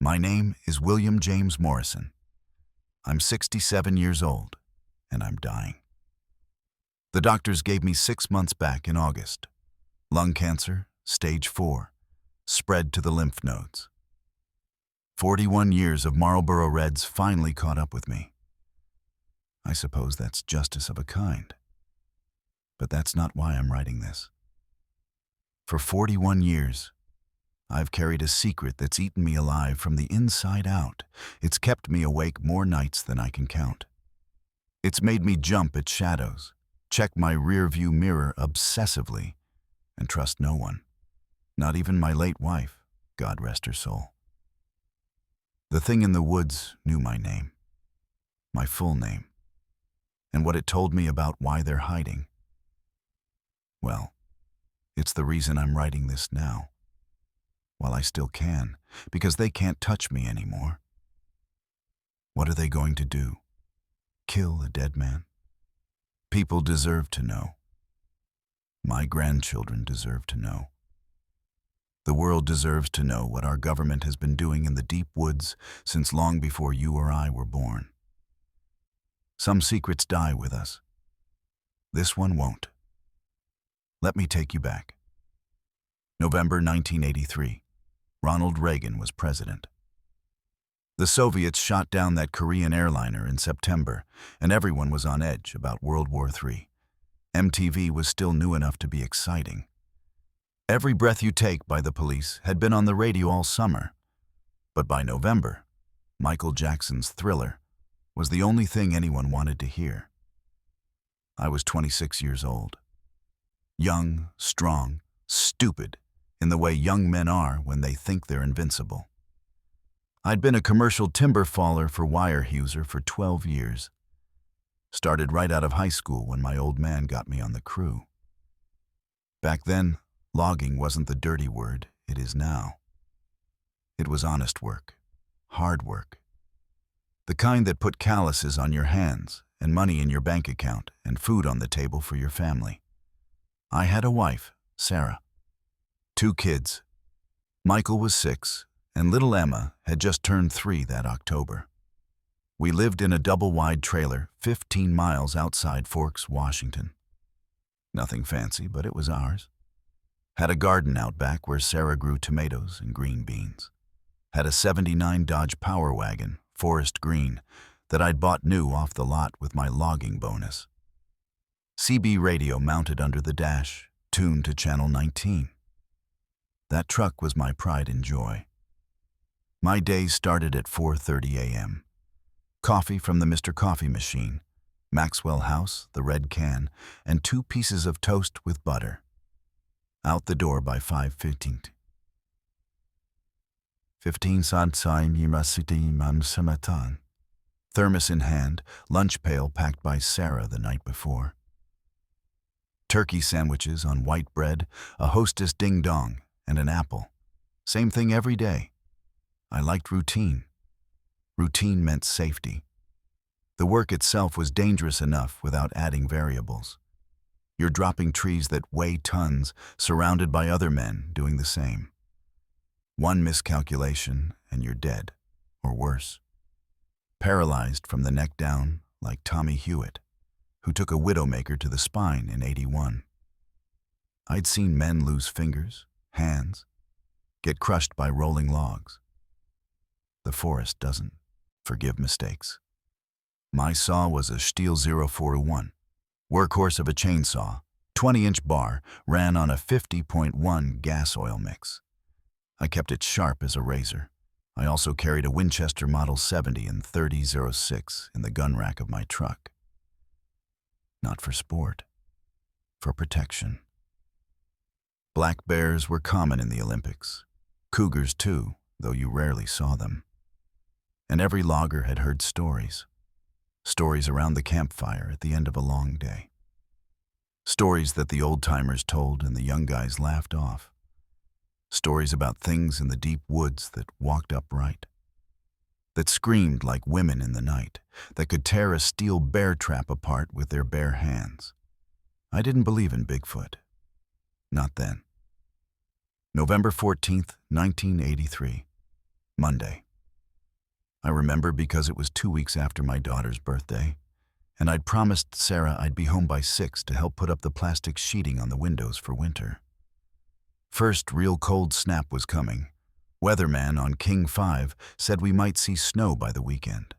My name is William James Morrison. I'm 67 years old, and I'm dying. The doctors gave me 6 months back in August. Lung cancer, stage 4, spread to the lymph nodes. 41 years of Marlboro Reds finally caught up with me. I suppose that's justice of a kind. But that's not why I'm writing this. For 41 years, I've carried a secret that's eaten me alive from the inside out. It's kept me awake more nights than I can count. It's made me jump at shadows, check my rearview mirror obsessively, and trust no one, not even my late wife, God rest her soul. The thing in the woods knew my name, my full name, and what it told me about why they're hiding. Well, it's the reason I'm writing this now. While I still can, because they can't touch me anymore. What are they going to do? Kill a dead man? People deserve to know. My grandchildren deserve to know. The world deserves to know what our government has been doing in the deep woods since long before you or I were born. Some secrets die with us. This one won't. Let me take you back. November 1983. Ronald Reagan was president. The Soviets shot down that Korean airliner in September, and everyone was on edge about World War III. MTV was still new enough to be exciting. Every Breath You Take by the Police had been on the radio all summer. But by November, Michael Jackson's Thriller was the only thing anyone wanted to hear. I was 26 years old. Young, strong, stupid, in the way young men are when they think they're invincible. I'd been a commercial timber faller for Wire Heuser for 12 years. Started right out of high school when my old man got me on the crew. Back then, logging wasn't the dirty word it is now. It was honest work, hard work. The kind that put calluses on your hands and money in your bank account and food on the table for your family. I had a wife, Sarah. 2 kids. Michael was 6, and little Emma had just turned 3 that October. We lived in a double-wide trailer 15 miles outside Forks, Washington. Nothing fancy, but it was ours. Had a garden out back where Sarah grew tomatoes and green beans. Had a '79 Dodge Power Wagon, forest green, that I'd bought new off the lot with my logging bonus. CB radio mounted under the dash, tuned to channel 19. That truck was my pride and joy. My day started at 4:30 a.m. Coffee from the Mr. Coffee machine, Maxwell House, the red can, and 2 pieces of toast with butter. Out the door by 5:15. 15 satsai mirasiti man samatan. Thermos in hand, lunch pail packed by Sarah the night before. Turkey sandwiches on white bread, a Hostess ding-dong, and an apple. Same thing every day. I liked routine. Routine meant safety. The work itself was dangerous enough without adding variables. You're dropping trees that weigh tons, surrounded by other men doing the same. One miscalculation and you're dead, or worse. Paralyzed from the neck down, like Tommy Hewitt, who took a widowmaker to the spine in '81. I'd seen men lose fingers, hands, get crushed by rolling logs. The forest doesn't forgive mistakes. My saw was a Stihl 041, workhorse of a chainsaw, 20-inch bar, ran on a 50.1 gas oil mix. I kept it sharp as a razor. I also carried a Winchester Model 70 and 30-06 in the gun rack of my truck. Not for sport, for protection. Black bears were common in the Olympics. Cougars too, though you rarely saw them. And every logger had heard stories. Stories around the campfire at the end of a long day. Stories that the old-timers told and the young guys laughed off. Stories about things in the deep woods that walked upright. That screamed like women in the night, that could tear a steel bear trap apart with their bare hands. I didn't believe in Bigfoot. Not then. November 14th, 1983. Monday. I remember because it was 2 weeks after my daughter's birthday, and I'd promised Sarah I'd be home by 6 to help put up the plastic sheeting on the windows for winter. First real cold snap was coming. Weatherman on King 5 said we might see snow by the weekend.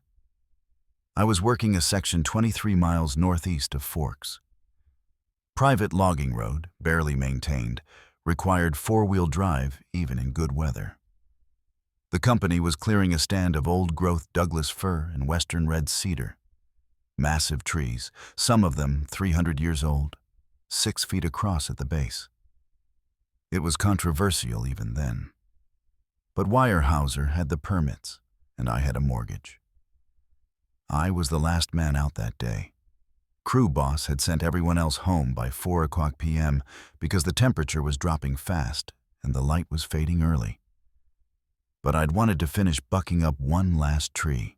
I was working a section 23 miles northeast of Forks. Private logging road, barely maintained, required four-wheel drive even in good weather. The company was clearing a stand of old-growth Douglas fir and western red cedar. Massive trees, some of them 300 years old, 6 feet across at the base. It was controversial even then. But Weyerhaeuser had the permits, and I had a mortgage. I was the last man out that day. Crew boss had sent everyone else home by 4 p.m. because the temperature was dropping fast and the light was fading early. But I'd wanted to finish bucking up one last tree.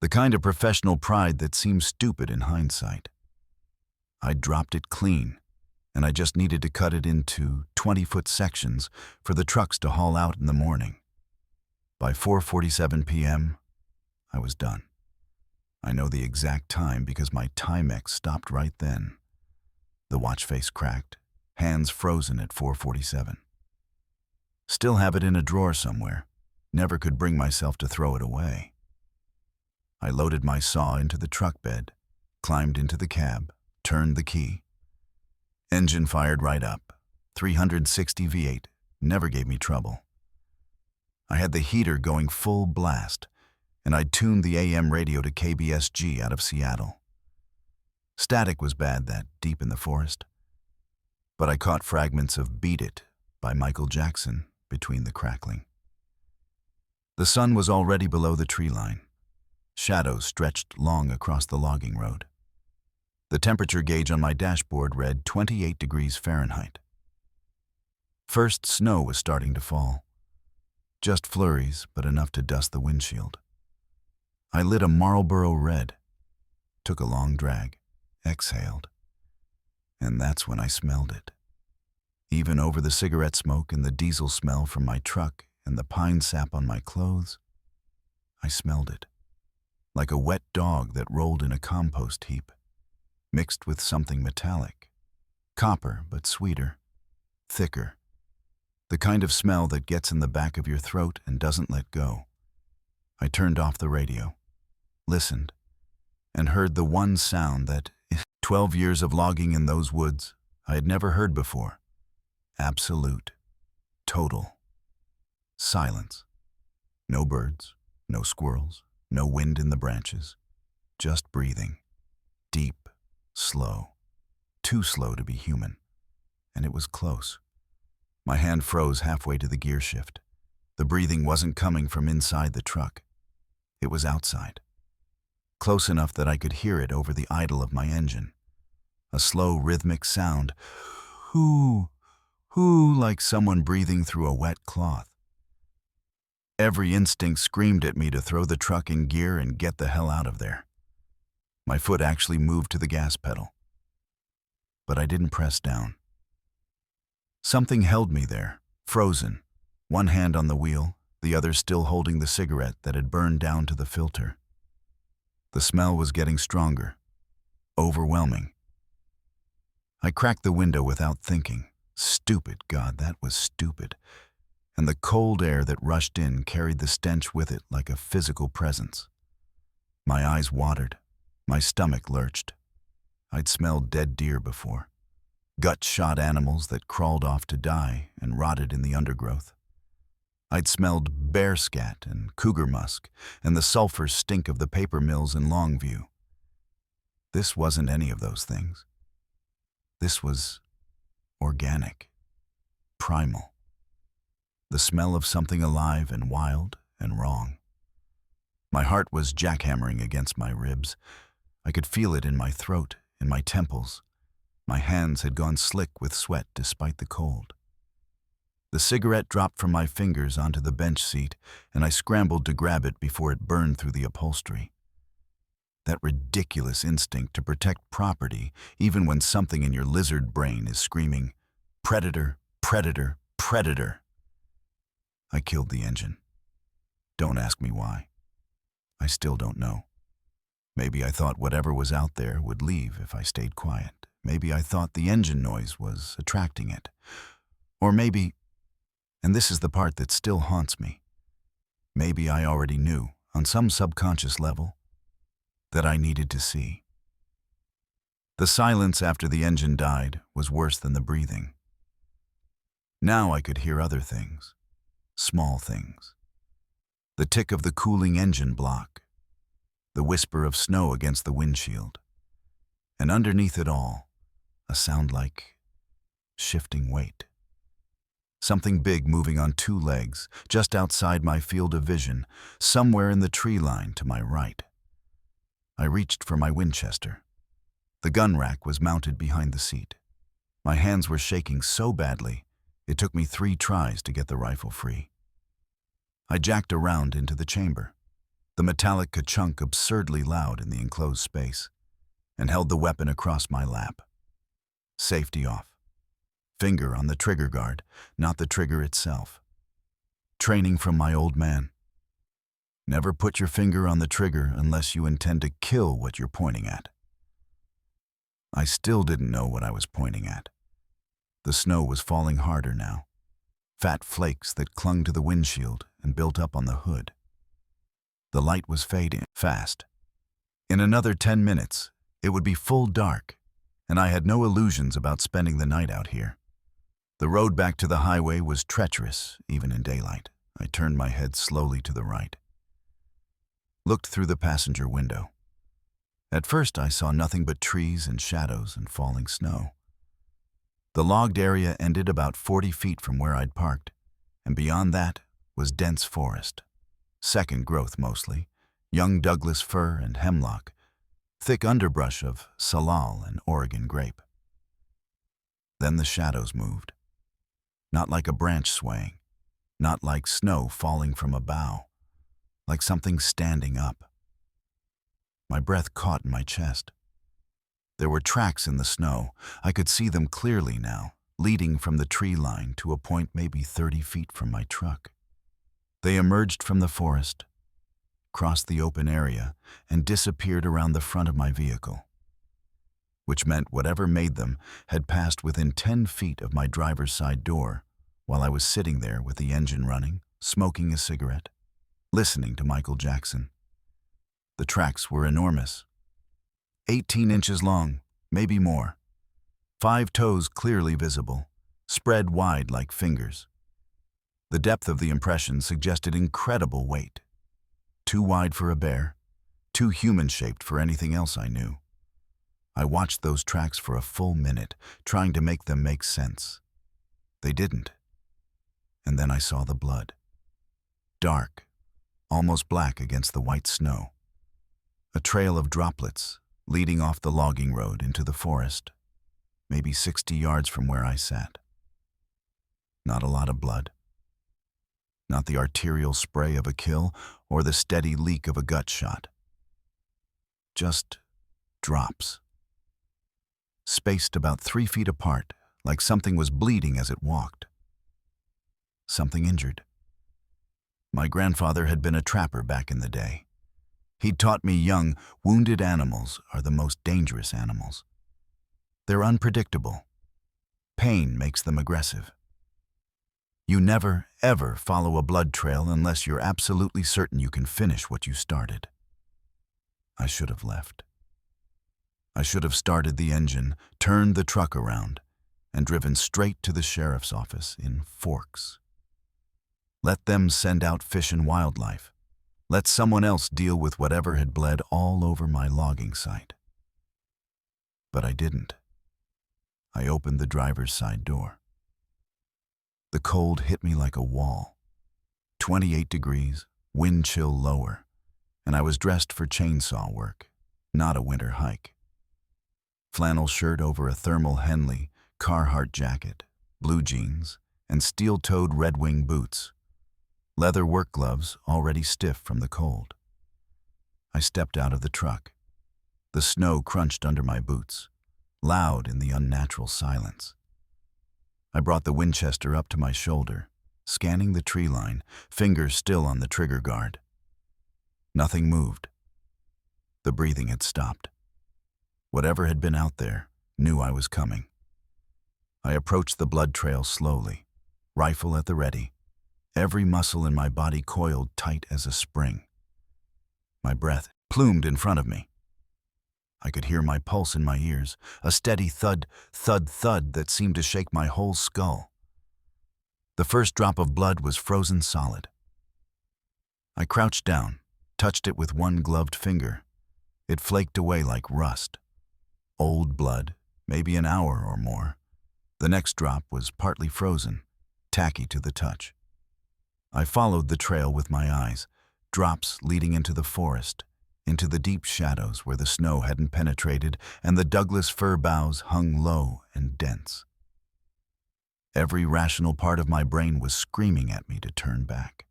The kind of professional pride that seems stupid in hindsight. I'd dropped it clean, and I just needed to cut it into 20-foot sections for the trucks to haul out in the morning. By 4:47 p.m., I was done. I know the exact time because my Timex stopped right then. The watch face cracked, hands frozen at 4:47. Still have it in a drawer somewhere. Never could bring myself to throw it away. I loaded my saw into the truck bed, climbed into the cab, turned the key. Engine fired right up. 360 V8, never gave me trouble. I had the heater going full blast, and I'd tuned the AM radio to KBSG out of Seattle. Static was bad that deep in the forest, but I caught fragments of Beat It by Michael Jackson between the crackling. The sun was already below the tree line. Shadows stretched long across the logging road. The temperature gauge on my dashboard read 28 degrees Fahrenheit. First snow was starting to fall. Just flurries, but enough to dust the windshield. I lit a Marlboro Red, took a long drag, exhaled, and that's when I smelled it. Even over the cigarette smoke and the diesel smell from my truck and the pine sap on my clothes, I smelled it, like a wet dog that rolled in a compost heap, mixed with something metallic, copper but sweeter, thicker, the kind of smell that gets in the back of your throat and doesn't let go. I turned off the radio, listened, and heard the one sound that, in 12 years of logging in those woods, I had never heard before. Absolute, total silence. No birds, no squirrels, no wind in the branches, just breathing. Deep, slow, too slow to be human, and it was close. My hand froze halfway to the gear shift. The breathing wasn't coming from inside the truck. It was outside. Close enough that I could hear it over the idle of my engine. A slow, rhythmic sound, hoo, hoo, like someone breathing through a wet cloth. Every instinct screamed at me to throw the truck in gear and get the hell out of there. My foot actually moved to the gas pedal. But I didn't press down. Something held me there, frozen, one hand on the wheel, the other still holding the cigarette that had burned down to the filter. The smell was getting stronger, overwhelming. I cracked the window without thinking. Stupid, God, that was stupid. And the cold air that rushed in carried the stench with it like a physical presence. My eyes watered. My stomach lurched. I'd smelled dead deer before. Gut-shot animals that crawled off to die and rotted in the undergrowth. I'd smelled bear scat and cougar musk and the sulfur stink of the paper mills in Longview. This wasn't any of those things. This was organic, primal. The smell of something alive and wild and wrong. My heart was jackhammering against my ribs. I could feel it in my throat, in my temples. My hands had gone slick with sweat despite the cold. The cigarette dropped from my fingers onto the bench seat, and I scrambled to grab it before it burned through the upholstery. That ridiculous instinct to protect property, even when something in your lizard brain is screaming, "Predator, predator, predator." I killed the engine. Don't ask me why. I still don't know. Maybe I thought whatever was out there would leave if I stayed quiet. Maybe I thought the engine noise was attracting it. Or maybe, and this is the part that still haunts me, maybe I already knew, on some subconscious level, that I needed to see. The silence after the engine died was worse than the breathing. Now I could hear other things, small things. The tick of the cooling engine block, the whisper of snow against the windshield, and underneath it all, a sound like shifting weight. Something big moving on two legs, just outside my field of vision, somewhere in the tree line to my right. I reached for my Winchester. The gun rack was mounted behind the seat. My hands were shaking so badly, it took me 3 tries to get the rifle free. I jacked around into the chamber, the metallic ka-chunk absurdly loud in the enclosed space, and held the weapon across my lap. Safety off. Finger on the trigger guard, not the trigger itself. Training from my old man. Never put your finger on the trigger unless you intend to kill what you're pointing at. I still didn't know what I was pointing at. The snow was falling harder now. Fat flakes that clung to the windshield and built up on the hood. The light was fading fast. In another 10 minutes, it would be full dark, and I had no illusions about spending the night out here. The road back to the highway was treacherous, even in daylight. I turned my head slowly to the right. Looked through the passenger window. At first, I saw nothing but trees and shadows and falling snow. The logged area ended about 40 feet from where I'd parked, and beyond that was dense forest. Second growth mostly, young Douglas fir and hemlock, thick underbrush of salal and Oregon grape. Then the shadows moved. Not like a branch swaying, not like snow falling from a bough, like something standing up. My breath caught in my chest. There were tracks in the snow. I could see them clearly now, leading from the tree line to a point maybe 30 feet from my truck. They emerged from the forest, crossed the open area, and disappeared around the front of my vehicle, which meant whatever made them had passed within 10 feet of my driver's side door while I was sitting there with the engine running, smoking a cigarette, listening to Michael Jackson. The tracks were enormous. 18 inches long, maybe more. 5 toes clearly visible, spread wide like fingers. The depth of the impression suggested incredible weight. Too wide for a bear, too human-shaped for anything else I knew. I watched those tracks for a full minute, trying to make them make sense. They didn't. And then I saw the blood. Dark, almost black against the white snow. A trail of droplets leading off the logging road into the forest, maybe 60 yards from where I sat. Not a lot of blood. Not the arterial spray of a kill or the steady leak of a gut shot. Just drops. Spaced about 3 feet apart, like something was bleeding as it walked. Something injured. My grandfather had been a trapper back in the day. He'd taught me young, wounded animals are the most dangerous animals. They're unpredictable. Pain makes them aggressive. You never, ever follow a blood trail unless you're absolutely certain you can finish what you started. I should have left. I should have started the engine, turned the truck around, and driven straight to the sheriff's office in Forks. Let them send out Fish and Wildlife. Let someone else deal with whatever had bled all over my logging site. But I didn't. I opened the driver's side door. The cold hit me like a wall. 28 degrees, wind chill lower, and I was dressed for chainsaw work, not a winter hike. Flannel shirt over a thermal Henley, Carhartt jacket, blue jeans, and steel-toed Red Wing boots. Leather work gloves already stiff from the cold. I stepped out of the truck. The snow crunched under my boots, loud in the unnatural silence. I brought the Winchester up to my shoulder, scanning the tree line, fingers still on the trigger guard. Nothing moved. The breathing had stopped. Whatever had been out there knew I was coming. I approached the blood trail slowly, rifle at the ready, every muscle in my body coiled tight as a spring. My breath plumed in front of me. I could hear my pulse in my ears, a steady thud, thud, thud that seemed to shake my whole skull. The first drop of blood was frozen solid. I crouched down, touched it with one gloved finger. It flaked away like rust. Old blood, maybe an hour or more. The next drop was partly frozen, tacky to the touch. I followed the trail with my eyes, drops leading into the forest, into the deep shadows where the snow hadn't penetrated and the Douglas fir boughs hung low and dense. Every rational part of my brain was screaming at me to turn back.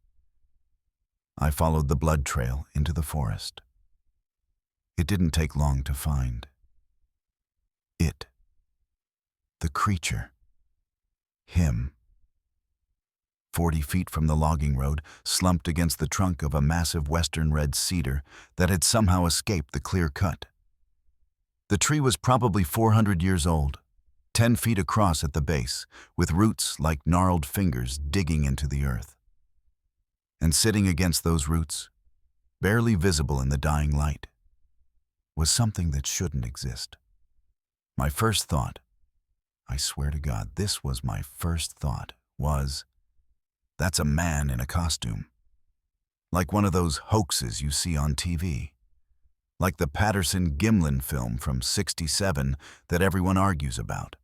I followed the blood trail into the forest. It didn't take long to find. It. The creature. Him. 40 feet from the logging road, slumped against the trunk of a massive western red cedar that had somehow escaped the clear cut. The tree was probably 400 years old, 10 feet across at the base, with roots like gnarled fingers digging into the earth. And sitting against those roots, barely visible in the dying light, was something that shouldn't exist. My first thought, I swear to God, this was my first thought, was, that's a man in a costume. Like one of those hoaxes you see on TV. Like the Patterson-Gimlin film from '67 that everyone argues about.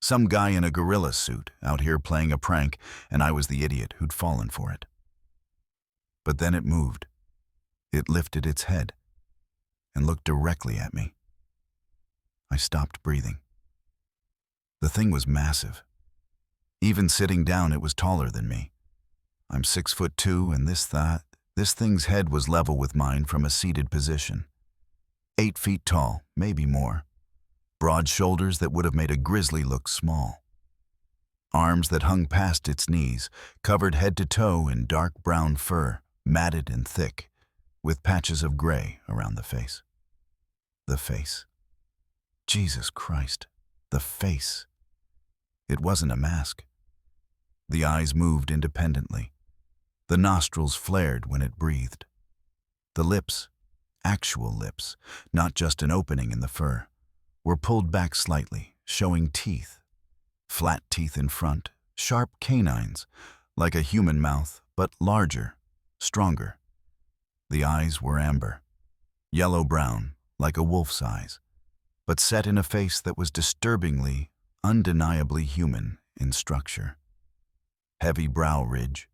Some guy in a gorilla suit out here playing a prank, and I was the idiot who'd fallen for it. But then it moved. It lifted its head and looked directly at me. I stopped breathing. The thing was massive. Even sitting down, it was taller than me. I'm 6'2", and this thing's head was level with mine from a seated position. 8 feet tall, maybe more. Broad shoulders that would have made a grizzly look small. Arms that hung past its knees, covered head to toe in dark brown fur, matted and thick, with patches of gray around the face. The face. Jesus Christ, the face. It wasn't a mask. The eyes moved independently. The nostrils flared when it breathed. The lips, actual lips, not just an opening in the fur, were pulled back slightly, showing teeth. Flat teeth in front, sharp canines, like a human mouth, but larger, stronger. The eyes were amber, yellow-brown, like a wolf's eyes, but set in a face that was disturbingly, undeniably human in structure. Heavy brow ridge,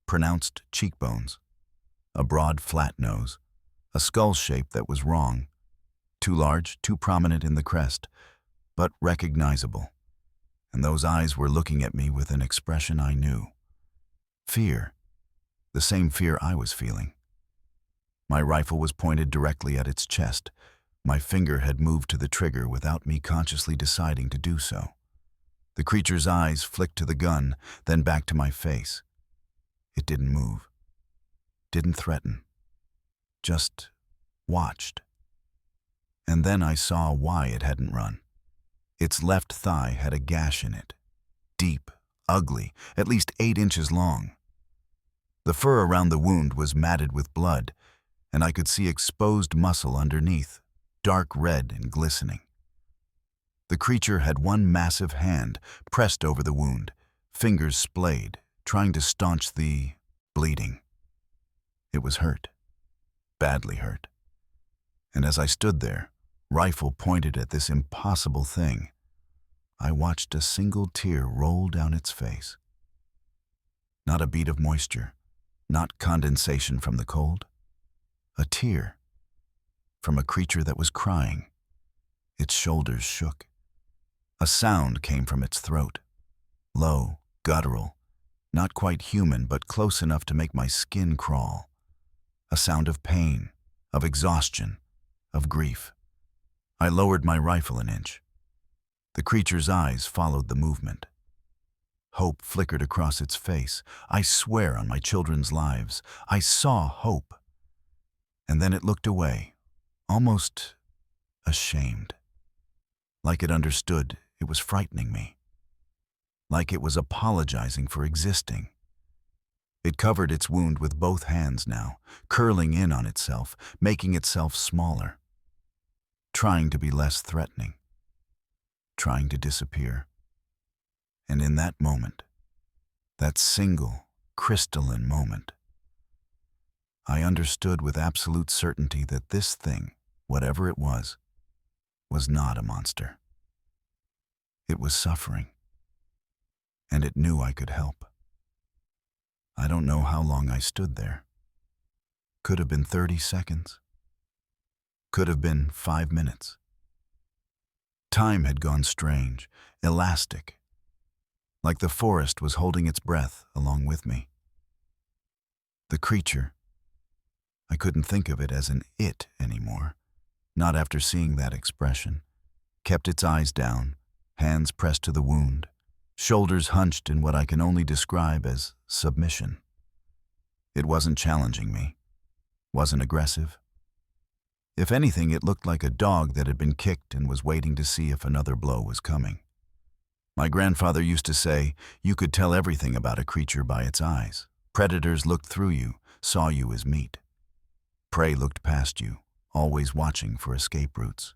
pronounced cheekbones, a broad flat nose, a skull shape that was wrong, too large, too prominent in the crest, but recognizable. And those eyes were looking at me with an expression I knew. Fear, the same fear I was feeling. My rifle was pointed directly at its chest. My finger had moved to the trigger without me consciously deciding to do so. The creature's eyes flicked to the gun, then back to my face. It didn't move, didn't threaten, just watched. And then I saw why it hadn't run. Its left thigh had a gash in it, deep, ugly, at least 8 inches long. The fur around the wound was matted with blood, and I could see exposed muscle underneath, dark red and glistening. The creature had one massive hand pressed over the wound, fingers splayed, trying to staunch the bleeding. It was hurt, badly hurt. And as I stood there, rifle pointed at this impossible thing, I watched a single tear roll down its face. Not a bead of moisture, not condensation from the cold. A tear from a creature that was crying. Its shoulders shook. A sound came from its throat, low, guttural, not quite human but close enough to make my skin crawl. A sound of pain, of exhaustion, of grief. I lowered my rifle an inch. The creature's eyes followed the movement. Hope flickered across its face. I swear on my children's lives, I saw hope. And then it looked away, almost ashamed. Like it understood it was frightening me. Like it was apologizing for existing. It covered its wound with both hands now, curling in on itself, making itself smaller. Trying to be less threatening. Trying to disappear. And in that moment, that single, crystalline moment, I understood with absolute certainty that this thing, whatever it was not a monster. It was suffering. And it knew I could help. I don't know how long I stood there. Could have been 30 seconds. Could have been 5 minutes. Time had gone strange, elastic, like the forest was holding its breath along with me. The creature, I couldn't think of it as an it anymore, not after seeing that expression, kept its eyes down, hands pressed to the wound, shoulders hunched in what I can only describe as submission. It wasn't challenging me, wasn't aggressive. If anything, it looked like a dog that had been kicked and was waiting to see if another blow was coming. My grandfather used to say, you could tell everything about a creature by its eyes. Predators looked through you, saw you as meat. Prey looked past you, always watching for escape routes.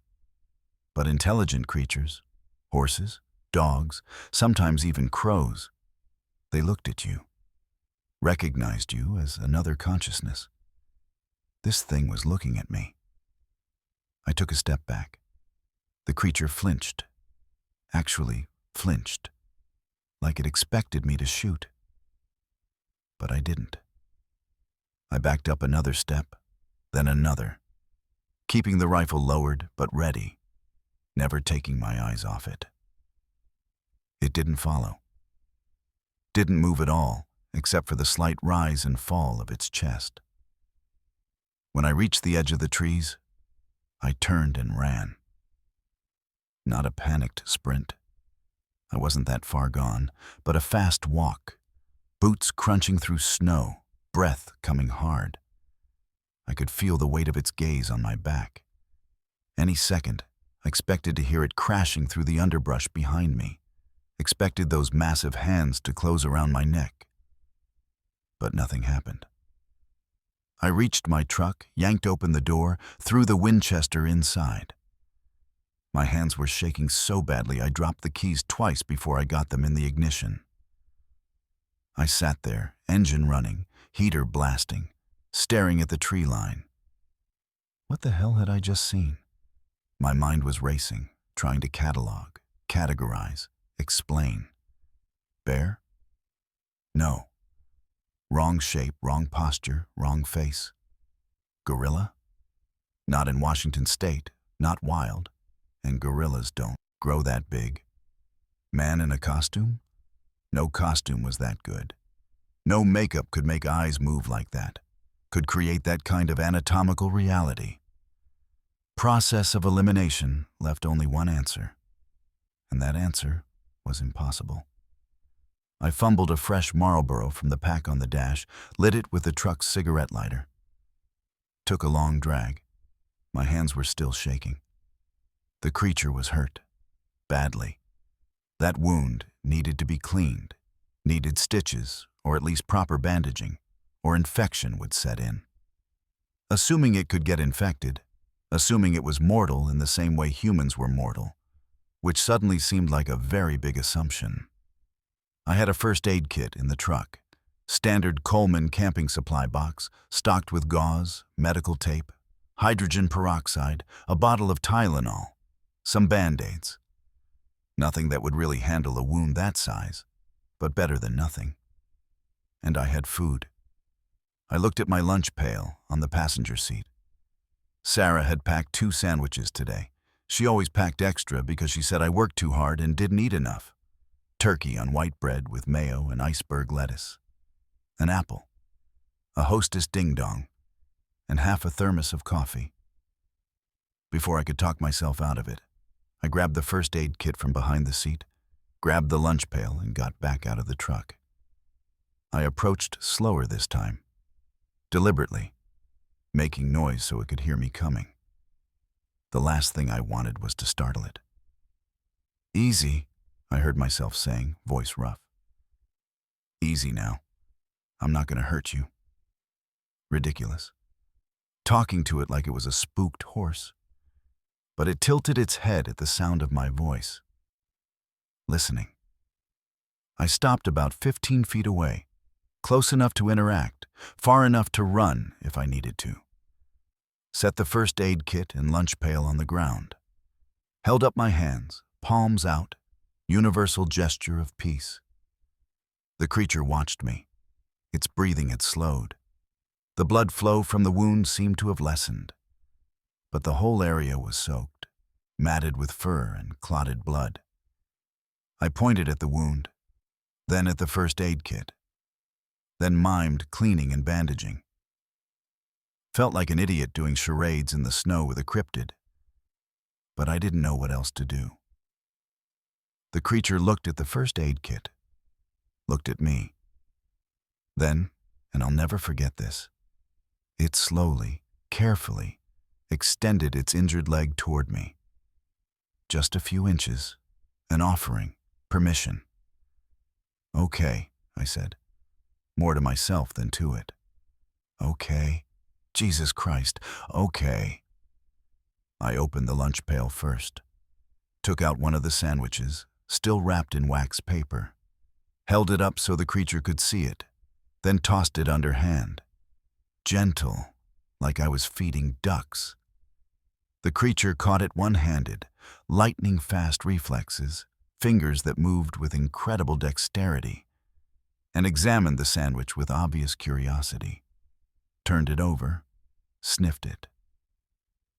But intelligent creatures, horses, dogs, sometimes even crows, they looked at you, recognized you as another consciousness. This thing was looking at me. I took a step back. The creature flinched, actually flinched, like it expected me to shoot. But I didn't. I backed up another step, then another, keeping the rifle lowered but ready, never taking my eyes off it. It didn't follow. Didn't move at all, except for the slight rise and fall of its chest. When I reached the edge of the trees, I turned and ran. Not a panicked sprint. I wasn't that far gone, but a fast walk, boots crunching through snow, breath coming hard. I could feel the weight of its gaze on my back. Any second, I expected to hear it crashing through the underbrush behind me, expected those massive hands to close around my neck. But nothing happened. I reached my truck, yanked open the door, threw the Winchester inside. My hands were shaking so badly I dropped the keys twice before I got them in the ignition. I sat there, engine running, heater blasting, staring at the tree line. What the hell had I just seen? My mind was racing, trying to catalog, categorize, explain. Bear? No. Wrong shape, wrong posture, wrong face. Gorilla? Not in Washington State, not wild. And gorillas don't grow that big. Man in a costume? No costume was that good. No makeup could make eyes move like that, could create that kind of anatomical reality. Process of elimination left only one answer, and that answer was impossible. I fumbled a fresh Marlboro from the pack on the dash, lit it with the truck's cigarette lighter. Took a long drag. My hands were still shaking. The creature was hurt, badly. That wound needed to be cleaned, needed stitches, or at least proper bandaging, or infection would set in. Assuming it could get infected, assuming it was mortal in the same way humans were mortal, which suddenly seemed like a very big assumption. I had a first aid kit in the truck, standard Coleman camping supply box, stocked with gauze, medical tape, hydrogen peroxide, a bottle of Tylenol, some Band-Aids. Nothing that would really handle a wound that size, but better than nothing. And I had food. I looked at my lunch pail on the passenger seat. Sarah had packed 2 sandwiches today. She always packed extra because she said I worked too hard and didn't eat enough. Turkey on white bread with mayo and iceberg lettuce. An apple. A Hostess ding-dong. And half a thermos of coffee. Before I could talk myself out of it, I grabbed the first aid kit from behind the seat, grabbed the lunch pail, and got back out of the truck. I approached slower this time, deliberately, making noise so it could hear me coming. The last thing I wanted was to startle it. "Easy," I heard myself saying, voice rough. "Easy now. I'm not going to hurt you." Ridiculous. Talking to it like it was a spooked horse. But it tilted its head at the sound of my voice. Listening. I stopped about 15 feet away, close enough to interact, far enough to run if I needed to. Set the first aid kit and lunch pail on the ground. Held up my hands, palms out, universal gesture of peace. The creature watched me. Its breathing had slowed. The blood flow from the wound seemed to have lessened. But the whole area was soaked, matted with fur and clotted blood. I pointed at the wound, then at the first aid kit, then mimed cleaning and bandaging. Felt like an idiot doing charades in the snow with a cryptid, but I didn't know what else to do. The creature looked at the first aid kit, looked at me. Then, and I'll never forget this, it slowly, carefully, extended its injured leg toward me. Just a few inches, an offering, permission. "Okay," I said, more to myself than to it. "Okay. Jesus Christ, okay." I opened the lunch pail first, took out one of the sandwiches, still wrapped in wax paper, held it up so the creature could see it, then tossed it underhand. Gentle, like I was feeding ducks. The creature caught it one-handed, lightning-fast reflexes, fingers that moved with incredible dexterity, and examined the sandwich with obvious curiosity. Turned it over, sniffed it.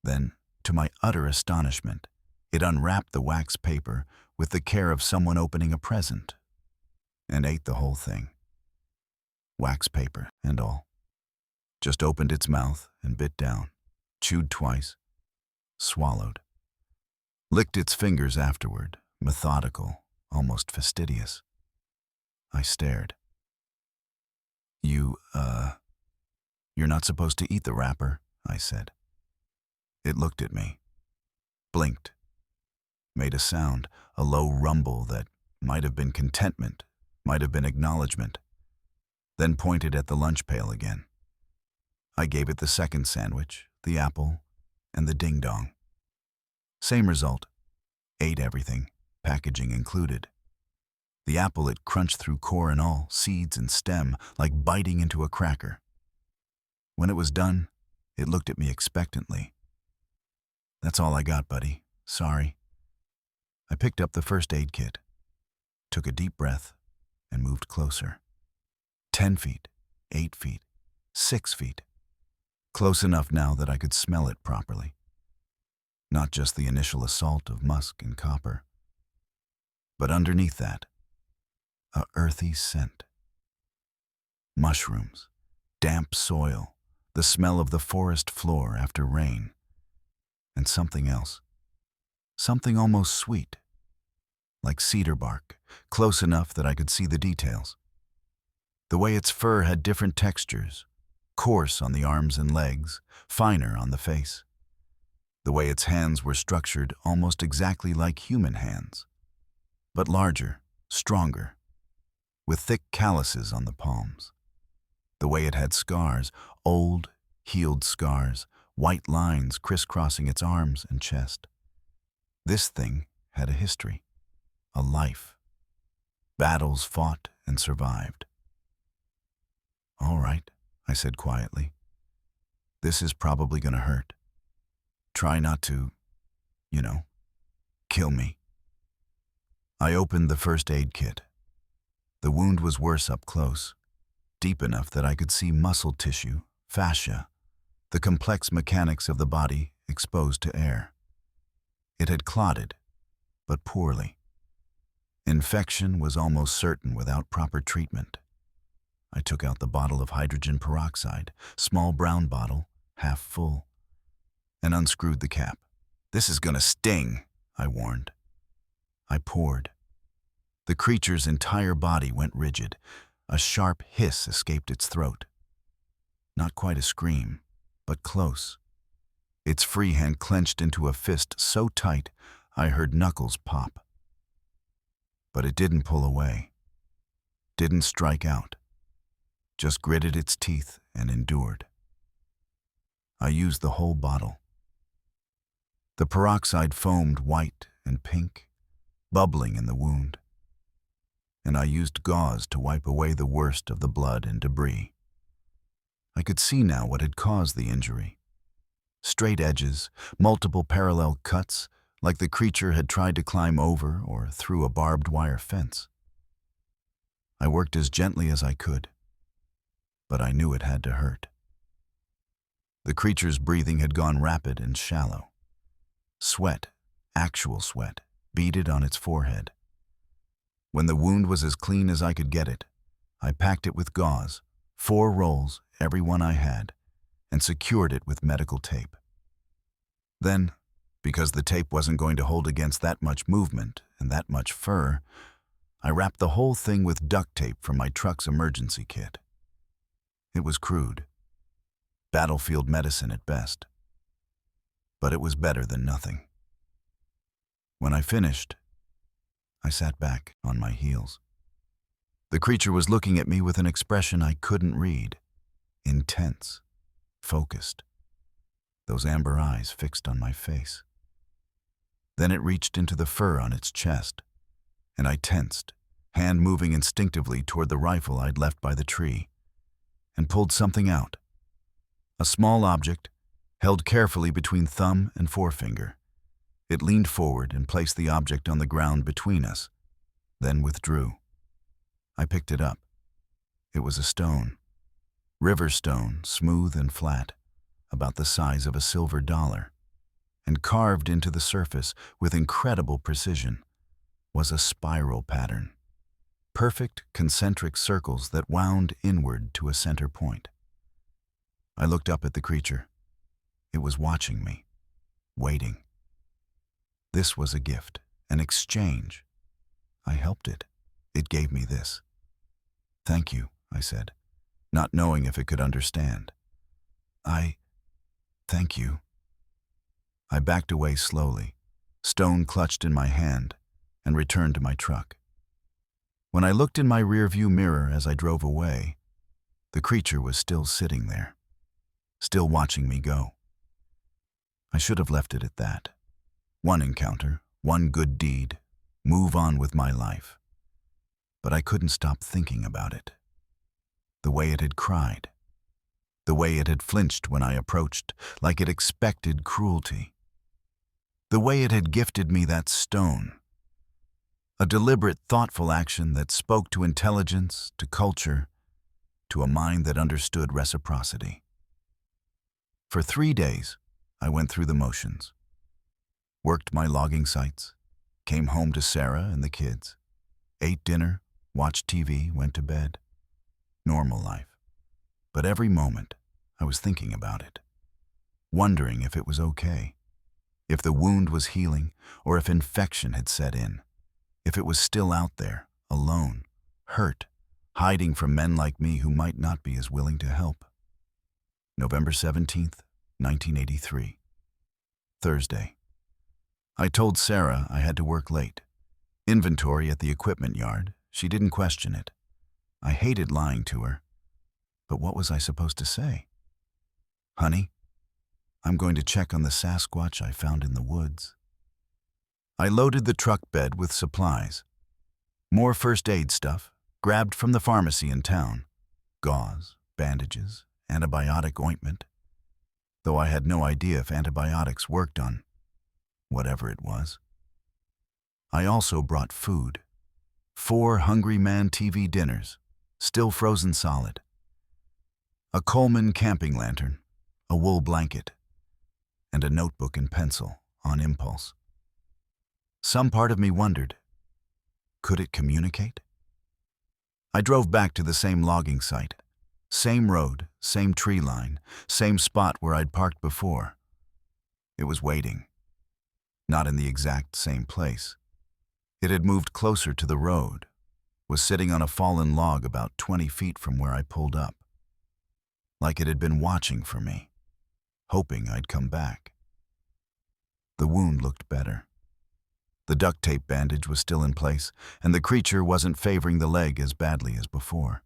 Then, to my utter astonishment, it unwrapped the wax paper with the care of someone opening a present, and ate the whole thing. Wax paper and all. Just opened its mouth and bit down, chewed twice, swallowed. Licked its fingers afterward, methodical, almost fastidious. I stared. You're not supposed to eat the wrapper," I said. It looked at me, blinked, made a sound, a low rumble that might have been contentment, might have been acknowledgement, then pointed at the lunch pail again. I gave it the second sandwich, the apple, and the ding-dong. Same result. Ate everything, packaging included. The apple it crunched through core and all, seeds and stem, like biting into a cracker. When it was done, it looked at me expectantly. "That's all I got, buddy. Sorry." I picked up the first aid kit, took a deep breath, and moved closer. 10 feet, 8 feet, 6 feet. Close enough now that I could smell it properly. Not just the initial assault of musk and copper, but underneath that, a earthy scent. Mushrooms, damp soil, the smell of the forest floor after rain, and something else. Something almost sweet, like cedar bark, close enough that I could see the details. The way its fur had different textures, coarse on the arms and legs, finer on the face. The way its hands were structured almost exactly like human hands, but larger, stronger, with thick calluses on the palms. The way it had scars, old, healed scars, white lines crisscrossing its arms and chest. This thing had a history, a life. Battles fought and survived. "All right," I said quietly. "This is probably going to hurt. Try not to, kill me." I opened the first aid kit. The wound was worse up close, deep enough that I could see muscle tissue, fascia, the complex mechanics of the body exposed to air. It had clotted, but poorly. Infection was almost certain without proper treatment. I took out the bottle of hydrogen peroxide, small brown bottle, half full, and unscrewed the cap. "This is gonna sting," I warned. I poured. The creature's entire body went rigid. A sharp hiss escaped its throat. Not quite a scream, but close. Its free hand clenched into a fist so tight I heard knuckles pop. But it didn't pull away, didn't strike out, just gritted its teeth and endured. I used the whole bottle. The peroxide foamed white and pink, bubbling in the wound, and I used gauze to wipe away the worst of the blood and debris. I could see now what had caused the injury. Straight edges, multiple parallel cuts, like the creature had tried to climb over or through a barbed wire fence. I worked as gently as I could, but I knew it had to hurt. The creature's breathing had gone rapid and shallow. Sweat, actual sweat, beaded on its forehead. When the wound was as clean as I could get it, I packed it with gauze, 4 rolls, every one I had, and secured it with medical tape. Then, because the tape wasn't going to hold against that much movement and that much fur, I wrapped the whole thing with duct tape from my truck's emergency kit. It was crude, battlefield medicine at best, but it was better than nothing. When I finished, I sat back on my heels. The creature was looking at me with an expression I couldn't read, intense, focused, those amber eyes fixed on my face. Then it reached into the fur on its chest, and I tensed, hand moving instinctively toward the rifle I'd left by the tree, and pulled something out. A small object, held carefully between thumb and forefinger. It leaned forward and placed the object on the ground between us, then withdrew. I picked it up. It was a stone. River stone, smooth and flat, about the size of a silver dollar, and carved into the surface with incredible precision was a spiral pattern. Perfect concentric circles that wound inward to a center point. I looked up at the creature. It was watching me, waiting. This was a gift, an exchange. I helped it. It gave me this. "Thank you," I said, not knowing if it could understand. Thank you." I backed away slowly, stone clutched in my hand, and returned to my truck. When I looked in my rearview mirror as I drove away, the creature was still sitting there, still watching me go. I should have left it at that. One encounter, one good deed, move on with my life. But I couldn't stop thinking about it. The way it had cried. The way it had flinched when I approached, like it expected cruelty. The way it had gifted me that stone. A deliberate, thoughtful action that spoke to intelligence, to culture, to a mind that understood reciprocity. For 3 days, I went through the motions. Worked my logging sites, came home to Sarah and the kids, ate dinner, watched TV, went to bed. Normal life. But every moment, I was thinking about it, wondering if it was okay, if the wound was healing, or if infection had set in, if it was still out there, alone, hurt, hiding from men like me who might not be as willing to help. November 17th, 1983. Thursday. I told Sarah I had to work late. Inventory at the equipment yard. She didn't question it. I hated lying to her. But what was I supposed to say? "Honey, I'm going to check on the Sasquatch I found in the woods." I loaded the truck bed with supplies. More first aid stuff, grabbed from the pharmacy in town. Gauze, bandages, antibiotic ointment. Though I had no idea if antibiotics worked on whatever it was. I also brought food. 4 Hungry Man TV dinners, still frozen solid. A Coleman camping lantern, a wool blanket, and a notebook and pencil on impulse. Some part of me wondered, could it communicate? I drove back to the same logging site, same road, same tree line, same spot where I'd parked before. It was waiting. Not in the exact same place. It had moved closer to the road, was sitting on a fallen log about 20 feet from where I pulled up. Like it had been watching for me. hoping I'd come back. The wound looked better. The duct tape bandage was still in place, and the creature wasn't favoring the leg as badly as before.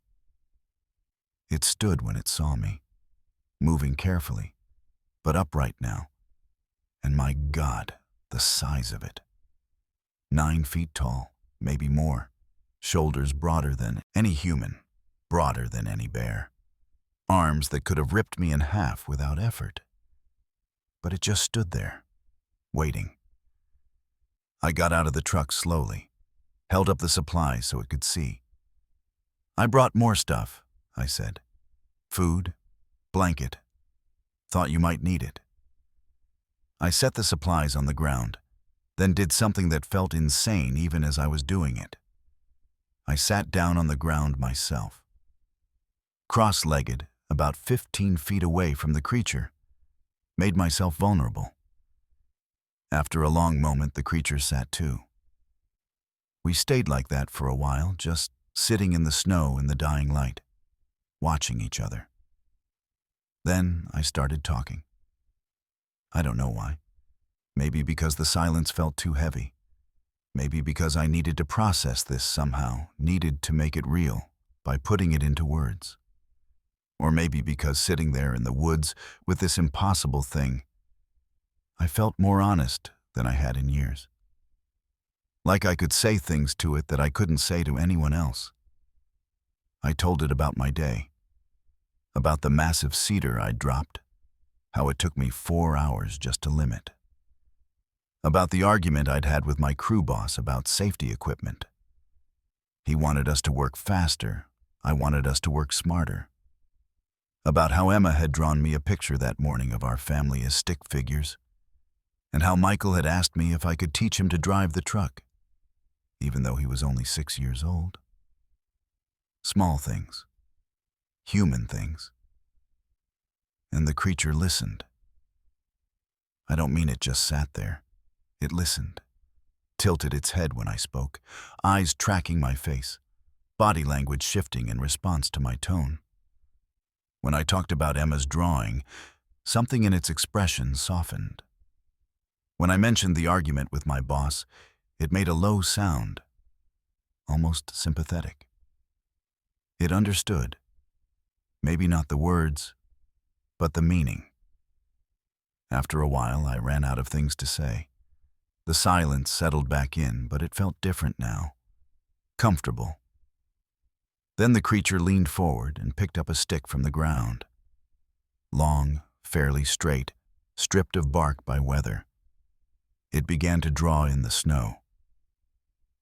It stood when it saw me, moving carefully, but upright now. And my God, the size of it. 9 feet tall, maybe more, shoulders broader than any human, broader than any bear. Arms that could have ripped me in half without effort. But it just stood there, waiting. I got out of the truck slowly, held up the supplies so it could see. "I brought more stuff," I said. "Food, blanket. Thought you might need it." I set the supplies on the ground, then did something that felt insane even as I was doing it. I sat down on the ground myself, cross-legged, about 15 feet away from the creature, made myself vulnerable. After a long moment, the creature sat too. We stayed like that for a while, just sitting in the snow in the dying light, watching each other. Then I started talking. I don't know why. Maybe because the silence felt too heavy. Maybe because I needed to process this somehow, needed to make it real by putting it into words. Or maybe because sitting there in the woods with this impossible thing, I felt more honest than I had in years. Like I could say things to it that I couldn't say to anyone else. I told it about my day, about the massive cedar I'd dropped, how it took me 4 hours just to limb it, about the argument I'd had with my crew boss about safety equipment. He wanted us to work faster, I wanted us to work smarter. About how Emma had drawn me a picture that morning of our family as stick figures, and how Michael had asked me if I could teach him to drive the truck, even though he was only 6 years old. Small things, human things. And the creature listened. I don't mean it just sat there. It listened, tilted its head when I spoke, eyes tracking my face, body language shifting in response to my tone. When I talked about Emma's drawing, something in its expression softened. When I mentioned the argument with my boss, it made a low sound, almost sympathetic. It understood, maybe not the words, but the meaning. After a while, I ran out of things to say. The silence settled back in, but it felt different now, comfortable. Then the creature leaned forward and picked up a stick from the ground. Long, fairly straight, stripped of bark by weather. It began to draw in the snow.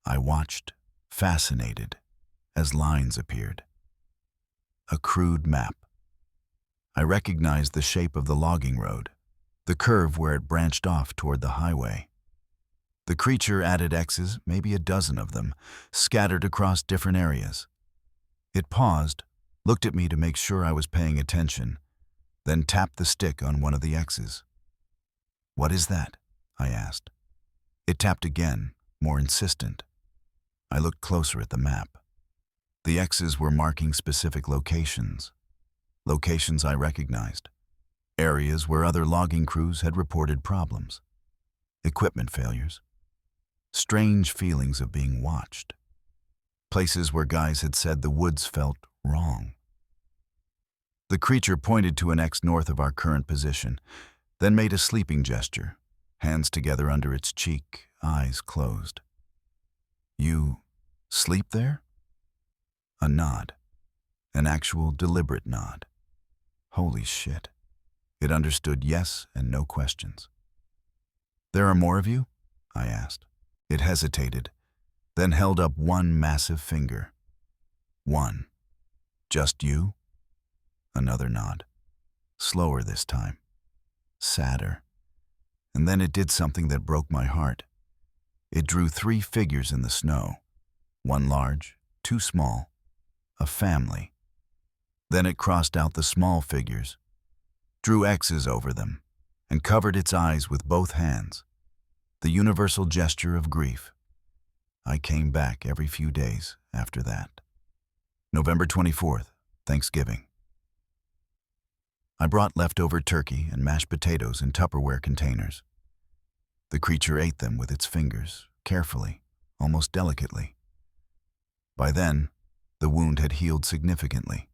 I watched, fascinated, as lines appeared. A crude map. I recognized the shape of the logging road, the curve where it branched off toward the highway. The creature added X's, maybe a dozen of them, scattered across different areas. It paused, looked at me to make sure I was paying attention, then tapped the stick on one of the X's. "What is that?" I asked. It tapped again, more insistent. I looked closer at the map. The X's were marking specific locations. Locations I recognized. Areas where other logging crews had reported problems. Equipment failures. Strange feelings of being watched. Places where guys had said the woods felt wrong. The creature pointed to an X north of our current position, then made a sleeping gesture, hands together under its cheek, eyes closed. "You sleep there?" A nod. An actual deliberate nod. Holy shit. It understood yes and no questions. "There are more of you?" I asked. It hesitated, then held up one massive finger. "One. Just you?" Another nod. Slower this time. Sadder. And then it did something that broke my heart. It drew 3 figures in the snow. 1 large, 2 small. A family. Then it crossed out the small figures, drew X's over them, and covered its eyes with both hands. The universal gesture of grief. I came back every few days after that. November 24th, Thanksgiving. I brought leftover turkey and mashed potatoes in Tupperware containers. The creature ate them with its fingers, carefully, almost delicately. By then, the wound had healed significantly.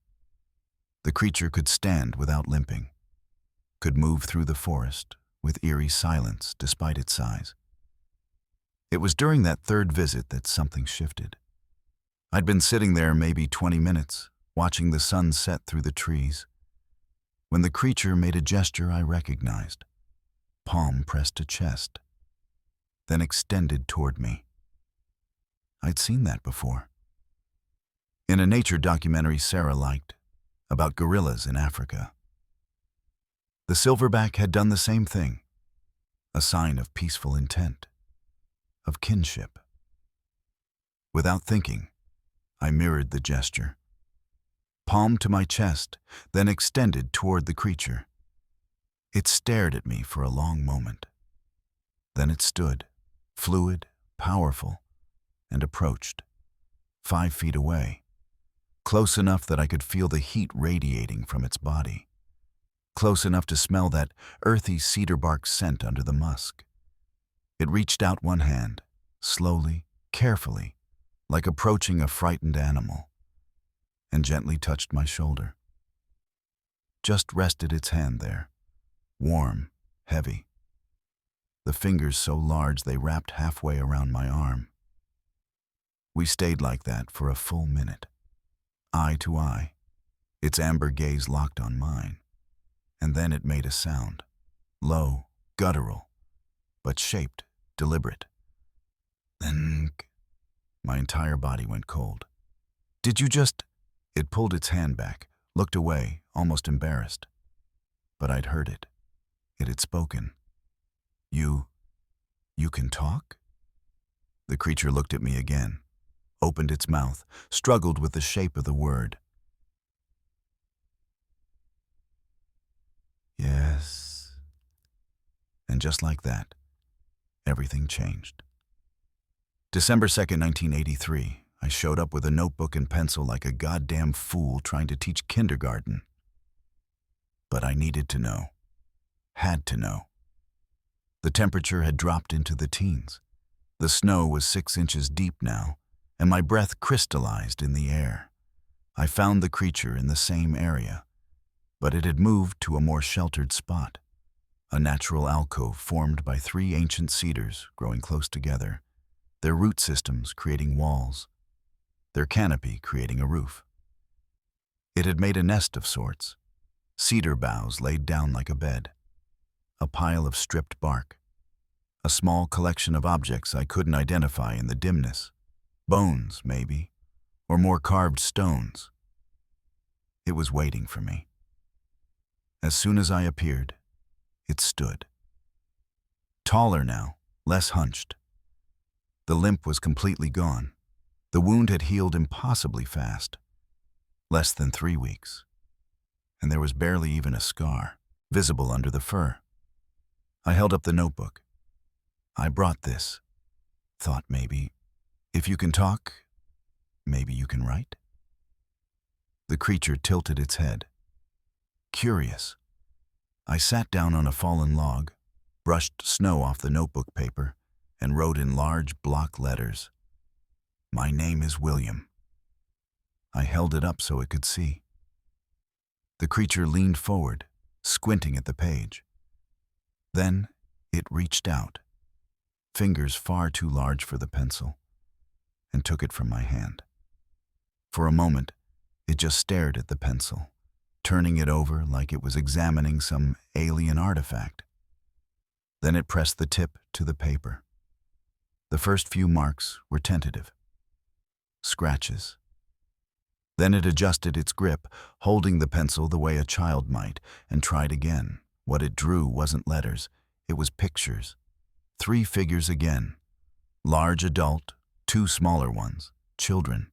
The creature could stand without limping, could move through the forest with eerie silence despite its size. It was during that third visit that something shifted. I'd been sitting there maybe 20 minutes, watching the sun set through the trees, when the creature made a gesture I recognized. Palm pressed to chest, then extended toward me. I'd seen that before. In a nature documentary Sarah liked, about gorillas in Africa. The silverback had done the same thing, a sign of peaceful intent, of kinship. Without thinking, I mirrored the gesture. Palm to my chest, then extended toward the creature. It stared at me for a long moment. Then it stood, fluid, powerful, and approached, 5 feet away, close enough that I could feel the heat radiating from its body, close enough to smell that earthy cedar bark scent under the musk. It reached out one hand, slowly, carefully, like approaching a frightened animal, and gently touched my shoulder. Just rested its hand there, warm, heavy. The fingers so large they wrapped halfway around my arm. We stayed like that for a full minute, eye to eye, its amber gaze locked on mine. And then it made a sound, low, guttural, but shaped, deliberate. Then my entire body went cold. Did you just... It pulled its hand back, looked away, almost embarrassed. But I'd heard it. It had spoken. You can talk? The creature looked at me again, opened its mouth, struggled with the shape of the word. Yes. And just like that, everything changed. December 2nd, 1983, I showed up with a notebook and pencil like a goddamn fool trying to teach kindergarten. But I needed to know. Had to know. The temperature had dropped into the teens. The snow was 6 inches deep now, and my breath crystallized in the air. I found the creature in the same area, but it had moved to a more sheltered spot, a natural alcove formed by 3 ancient cedars growing close together, their root systems creating walls, their canopy creating a roof. It had made a nest of sorts, cedar boughs laid down like a bed, a pile of stripped bark, a small collection of objects I couldn't identify in the dimness, bones maybe, or more carved stones. It was waiting for me. As soon as I appeared, it stood. Taller now, less hunched. The limp was completely gone. The wound had healed impossibly fast, less than 3 weeks, and there was barely even a scar visible under the fur. I held up the notebook. I brought this. Thought maybe, if you can talk, maybe you can write? The creature tilted its head. Curious. I sat down on a fallen log, brushed snow off the notebook paper, and wrote in large block letters, "My name is William." I held it up so it could see. The creature leaned forward, squinting at the page. Then it reached out, fingers far too large for the pencil, and took it from my hand. For a moment, it just stared at the pencil, turning it over like it was examining some alien artifact. Then it pressed the tip to the paper. The first few marks were tentative. Scratches. Then it adjusted its grip, holding the pencil the way a child might, and tried again. What it drew wasn't letters, it was pictures. 3 figures again. Large adult, 2 smaller ones, children.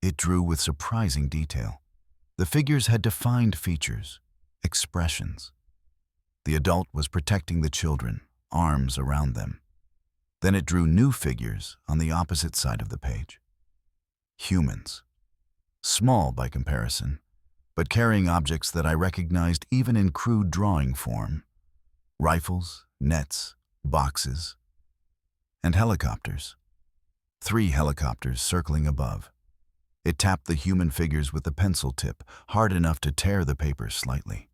It drew with surprising detail. The figures had defined features, expressions. The adult was protecting the children, arms around them. Then it drew new figures on the opposite side of the page. Humans. Small by comparison, but carrying objects that I recognized even in crude drawing form. Rifles, nets, boxes, and helicopters. 3 helicopters circling above. It tapped the human figures with the pencil tip, hard enough to tear the paper slightly.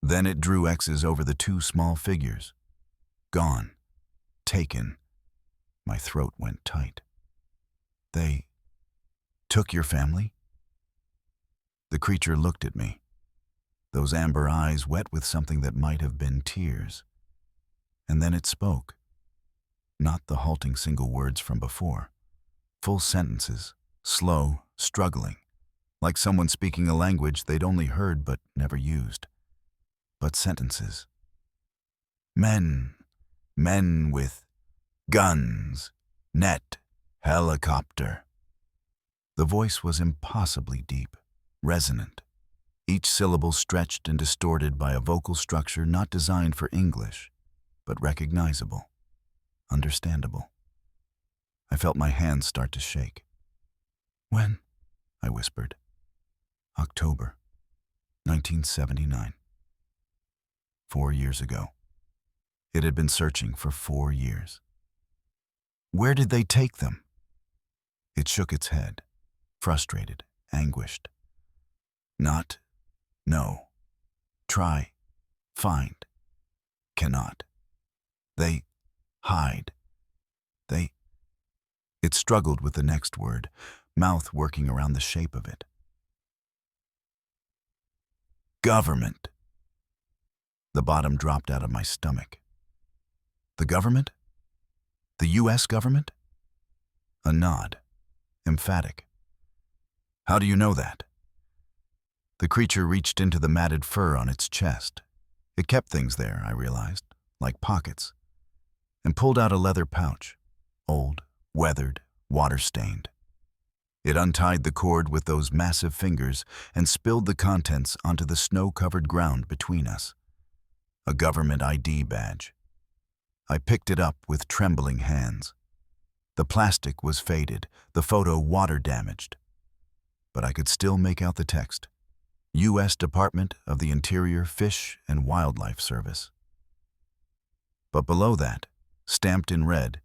Then it drew X's over the 2 small figures. Gone. Taken. My throat went tight. They took your family? The creature looked at me, those amber eyes wet with something that might have been tears. And then it spoke. Not the halting single words from before. Full sentences, slow, struggling, like someone speaking a language they'd only heard but never used. But sentences. Men with guns, net, helicopter. The voice was impossibly deep, resonant, each syllable stretched and distorted by a vocal structure not designed for English, but recognizable, understandable. I felt my hands start to shake. When? I whispered. October, 1979. 4 years ago. It had been searching for 4 years. Where did they take them? It shook its head, frustrated, anguished. Not, no, try, find, cannot. They hide. It struggled with the next word, mouth working around the shape of it. Government. The bottom dropped out of my stomach. The government? The U.S. government? A nod, emphatic. How do you know that? The creature reached into the matted fur on its chest. It kept things there, I realized, like pockets, and pulled out a leather pouch, old, weathered, water-stained. It untied the cord with those massive fingers and spilled the contents onto the snow-covered ground between us. A government ID badge. I picked it up with trembling hands. The plastic was faded, the photo water-damaged. But I could still make out the text. U.S. Department of the Interior Fish and Wildlife Service. But below that, stamped in red,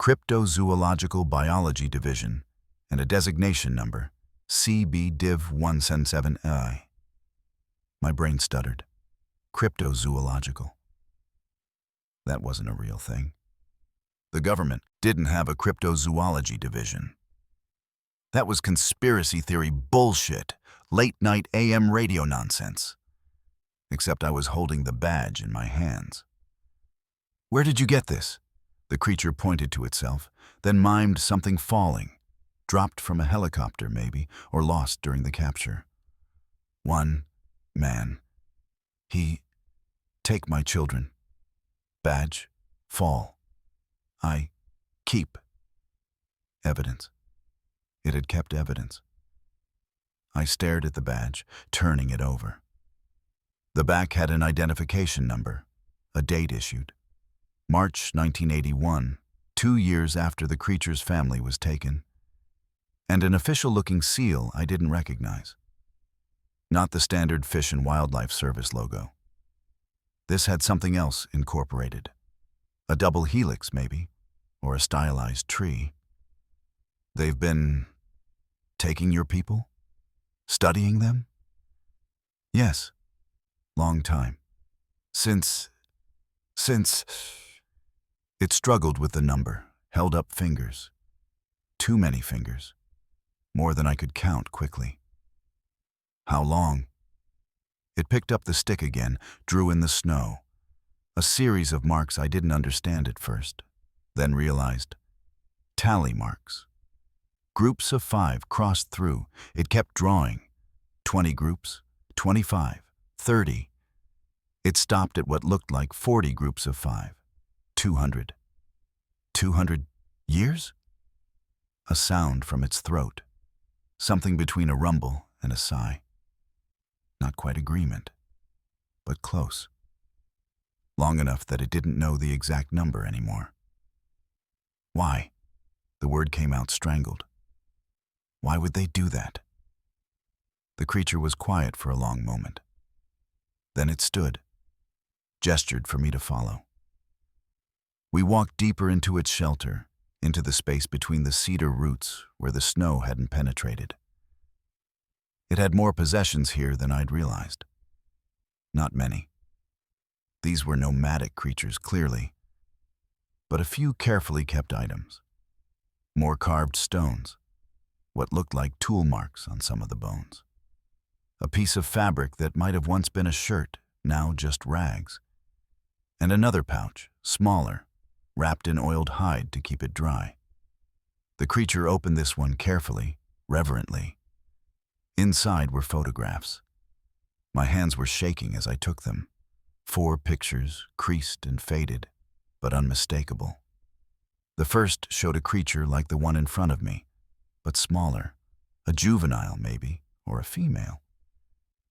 Cryptozoological Biology Division, and a designation number, CB-Div-177I. My brain stuttered. Cryptozoological. That wasn't a real thing. The government didn't have a cryptozoology division. That was conspiracy theory bullshit, late-night AM radio nonsense. Except I was holding the badge in my hands. Where did you get this? The creature pointed to itself, then mimed something falling, dropped from a helicopter maybe, or lost during the capture. One man. Take my children. Badge, fall. I keep. Evidence. It had kept evidence. I stared at the badge, turning it over. The back had an identification number, a date issued. March 1981, 2 years after the creature's family was taken. And an official-looking seal I didn't recognize. Not the standard Fish and Wildlife Service logo. This had something else incorporated. A double helix, maybe, or a stylized tree. They've been taking your people? Studying them? Yes. Long time. Since... It struggled with the number, held up fingers. Too many fingers. More than I could count quickly. How long? It picked up the stick again, drew in the snow. A series of marks I didn't understand at first, then realized. Tally marks. Groups of 5 crossed through. It kept drawing. 20 groups, 25, 30. It stopped at what looked like 40 groups of 5. 200. 200 years? A sound from its throat. Something between a rumble and a sigh. Not quite agreement, but close. Long enough that it didn't know the exact number anymore. Why? The word came out strangled. Why would they do that? The creature was quiet for a long moment. Then it stood, gestured for me to follow. We walked deeper into its shelter, into the space between the cedar roots where the snow hadn't penetrated. It had more possessions here than I'd realized. Not many. These were nomadic creatures, clearly, but a few carefully kept items. More carved stones, what looked like tool marks on some of the bones. A piece of fabric that might have once been a shirt, now just rags. And another pouch, smaller, wrapped in oiled hide to keep it dry. The creature opened this one carefully, reverently. Inside were photographs. My hands were shaking as I took them. 4 pictures, creased and faded, but unmistakable. The first showed a creature like the one in front of me, but smaller, a juvenile maybe, or a female.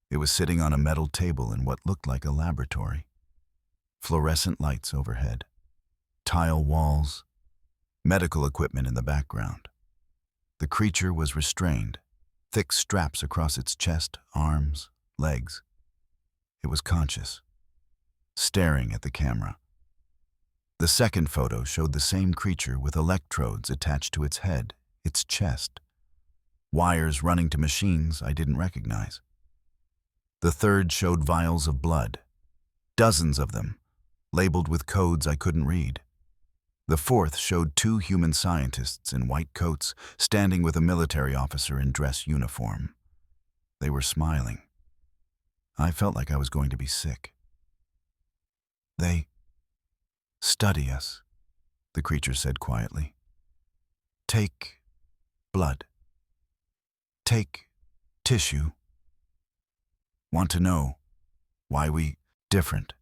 It was sitting on a metal table in what looked like a laboratory. Fluorescent lights overhead, tile walls, medical equipment in the background. The creature was restrained, thick straps across its chest, arms, legs. It was conscious, staring at the camera. The second photo showed the same creature with electrodes attached to its head, its chest, wires running to machines I didn't recognize. The third showed vials of blood, dozens of them, labeled with codes I couldn't read. The fourth showed 2 human scientists in white coats standing with a military officer in dress uniform. They were smiling. I felt like I was going to be sick. They study us, the creature said quietly. Take blood. Take tissue. Want to know why we different.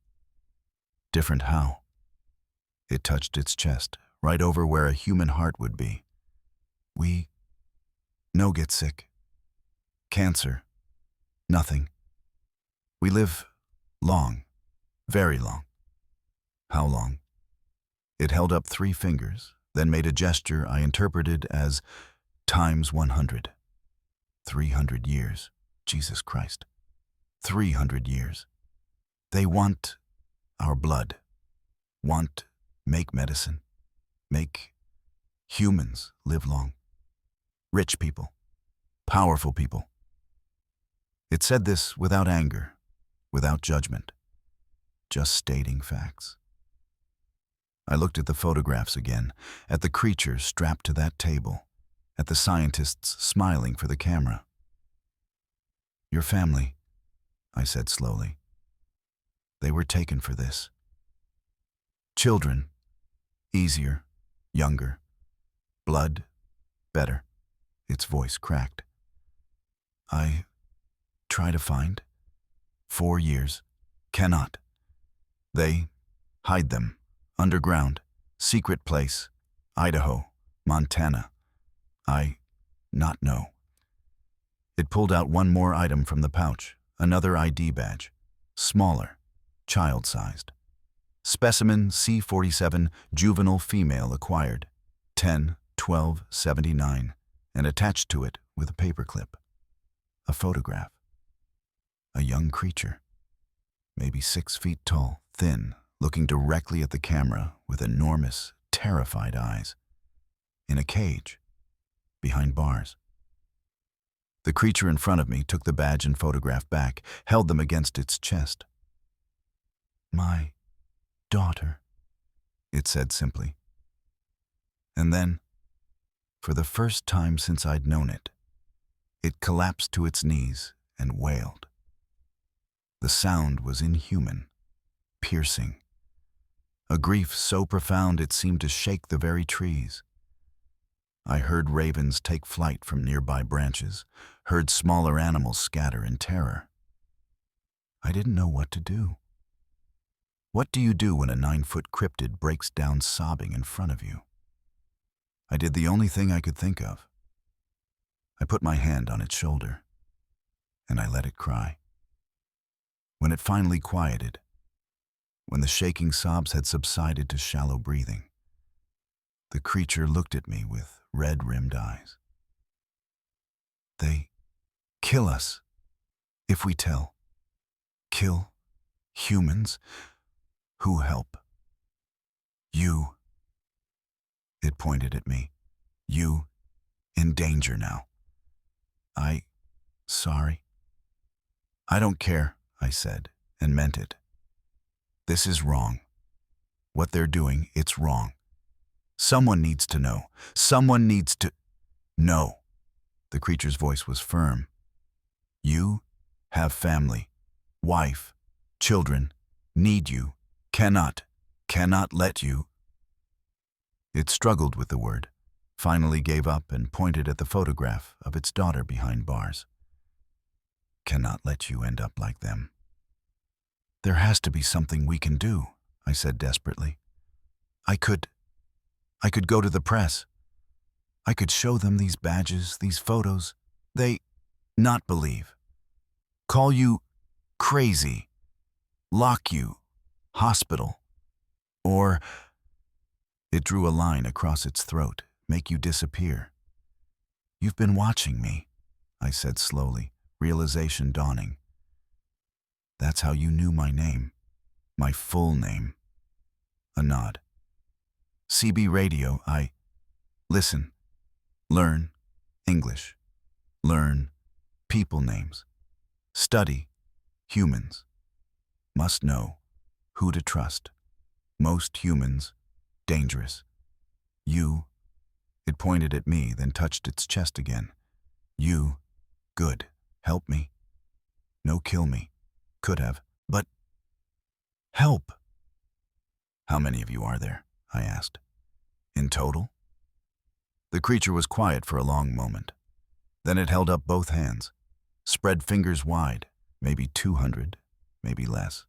Different how? It touched its chest, right over where a human heart would be. We no get sick. Cancer. Nothing. We live long, very long. How long? It held up 3 fingers, then made a gesture I interpreted as times 100. 300 years. Jesus Christ. 300 years. They want our blood. Want make medicine. Make humans live long. Rich people. Powerful people. It said this without anger, without judgment, just stating facts. I looked at the photographs again, at the creature strapped to that table, at the scientists smiling for the camera. Your family, I said slowly. They were taken for this. Children, easier, younger. Blood, better. Its voice cracked. I try to find. 4 years. Cannot. They hide them. Underground. Secret place. Idaho. Montana. I not know. It pulled out one more item from the pouch. Another ID badge. Smaller. Child-sized. Specimen C47, juvenile female acquired. 10/12/79. And attached to it with a paperclip. A photograph. A young creature. Maybe 6 feet tall, thin, looking directly at the camera with enormous, terrified eyes. In a cage. Behind bars. The creature in front of me took the badge and photograph back, held them against its chest. My daughter, it said simply. And then, for the first time since I'd known it, it collapsed to its knees and wailed. The sound was inhuman, piercing. A grief so profound it seemed to shake the very trees. I heard ravens take flight from nearby branches, heard smaller animals scatter in terror. I didn't know what to do. What do you do when a 9-foot cryptid breaks down sobbing in front of you? I did the only thing I could think of. I put my hand on its shoulder, and I let it cry. When it finally quieted, when the shaking sobs had subsided to shallow breathing, the creature looked at me with red-rimmed eyes. They kill us, If we tell, kill humans, who help? You. It pointed at me. You, in danger now. Sorry. I don't care, I said, and meant it. This is wrong. What they're doing, it's wrong. Someone needs to know. Someone needs to... No. The creature's voice was firm. You have family, wife, children, need you, cannot let you. It struggled with the word, finally gave up and pointed at the photograph of its daughter behind bars. Cannot let you end up like them. There has to be something we can do, I said desperately. I could go to the press. I could show them these badges, these photos. They not believe. Call you crazy. Lock you. Hospital. Or... It drew a line across its throat, make you disappear. You've been watching me, I said slowly, realization dawning. That's how you knew my name, my full name. A nod. CB radio, listen, learn English, learn people names, study humans, must know who to trust. Most humans, dangerous. You, it pointed at me, then touched its chest again. You, good, help me. No, kill me. Could have, but help. How many of you are there? I asked. In total? The creature was quiet for a long moment. Then it held up both hands, spread fingers wide, maybe 200, maybe less.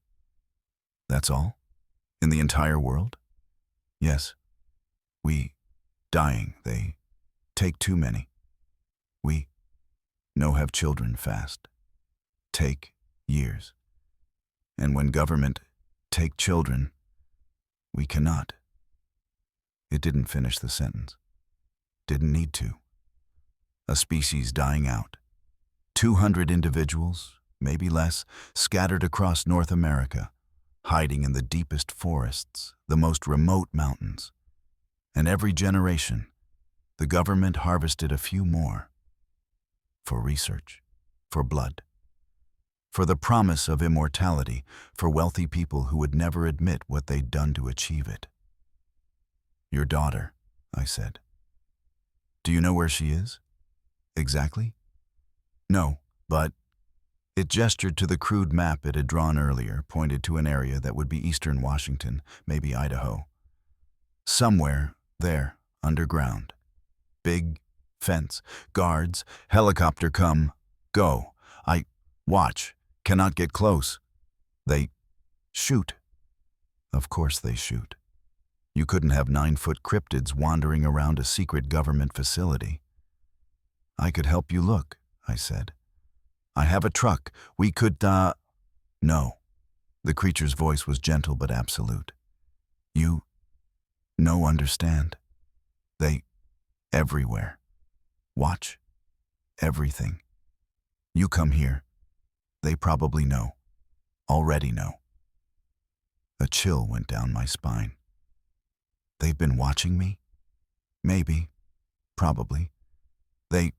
That's all? In the entire world? Yes. We, dying, they take too many. We, no have children fast. Take years. And when government take children, we cannot. It didn't finish the sentence. Didn't need to. A species dying out. 200 individuals, maybe less, scattered across North America, hiding in the deepest forests, the most remote mountains. And every generation, the government harvested a few more. For research, for blood, for the promise of immortality, for wealthy people who would never admit what they'd done to achieve it. Your daughter, I said. Do you know where she is? Exactly? No, but... It gestured to the crude map it had drawn earlier, pointed to an area that would be eastern Washington, maybe Idaho. Somewhere there, underground. Big fence, guards, helicopter come, go. I watch, cannot get close. They shoot. Of course they shoot. You couldn't have 9-foot cryptids wandering around a secret government facility. I could help you look, I said. I have a truck. We could, No. The creature's voice was gentle but absolute. You, no understand. They, everywhere. Watch. Everything. You come here. They probably know. Already know. A chill went down my spine. They've been watching me? Maybe. Probably. They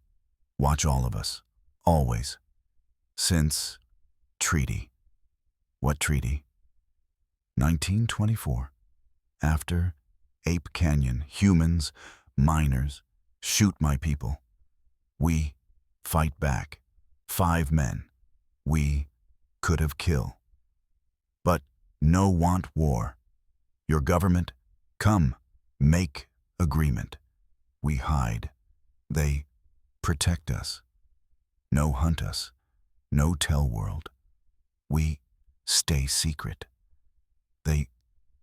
watch all of us. Always. Since treaty. What treaty? 1924. After Ape Canyon, humans, miners, shoot my people. We fight back. 5 men. We could have kill. But no want war. Your government, come, make agreement. We hide. They protect us. No hunt us. No tell world. We stay secret. They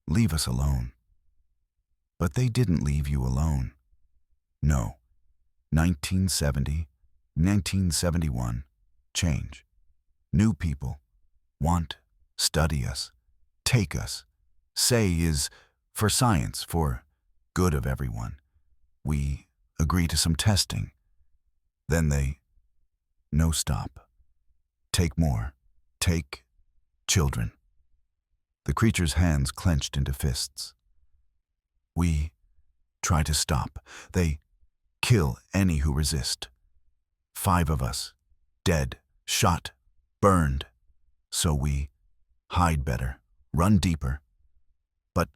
leave us alone. But they didn't leave you alone. No. 1970, 1971, change. New people. Want, study us. Take us. Say is for science, for good of everyone. We agree to some testing. Then they, no stop. Take more. Take children. The creature's hands clenched into fists. We try to stop. They kill any who resist. 5 of us, dead, shot, burned. So we hide better, run deeper. But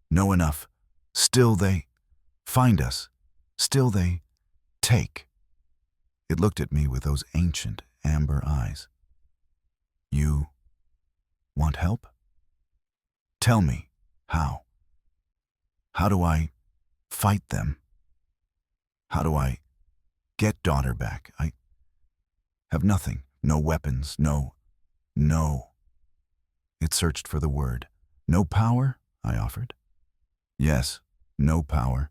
no enough. Still they find us. Still they take. It looked at me with those ancient amber eyes. You want help? Tell me, how? How do I fight them? How do I get daughter back? I have nothing, no weapons, no. It searched for the word. No power? I offered. Yes, no power.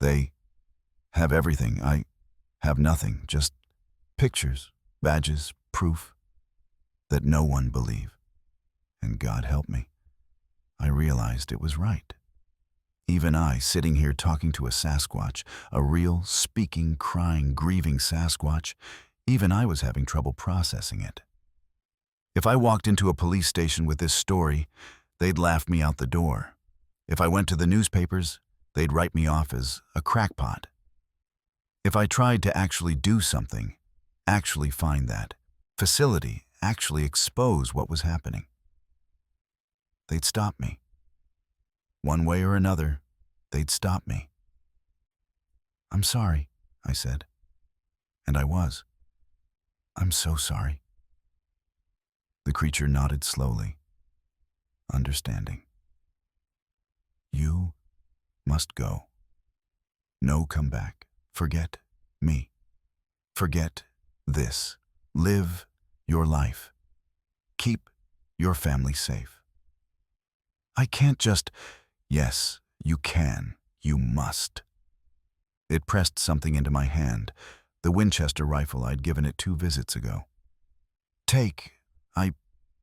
They have everything. I have nothing, just pictures, badges, proof that no one believe. And God help me. I realized it was right. Even I, sitting here talking to a Sasquatch, a real, speaking, crying, grieving Sasquatch, even I was having trouble processing it. If I walked into a police station with this story, they'd laugh me out the door. If I went to the newspapers, they'd write me off as a crackpot. If I tried to actually do something, actually find that facility, actually expose what was happening, they'd stop me. One way or another, they'd stop me. I'm sorry, I said. And I was. I'm so sorry. The creature nodded slowly, understanding. You must go. No comeback. Forget me. Forget this. Live your life. Keep your family safe. I can't just... Yes, you can. You must. It pressed something into my hand, the Winchester rifle I'd given it 2 visits ago. Take.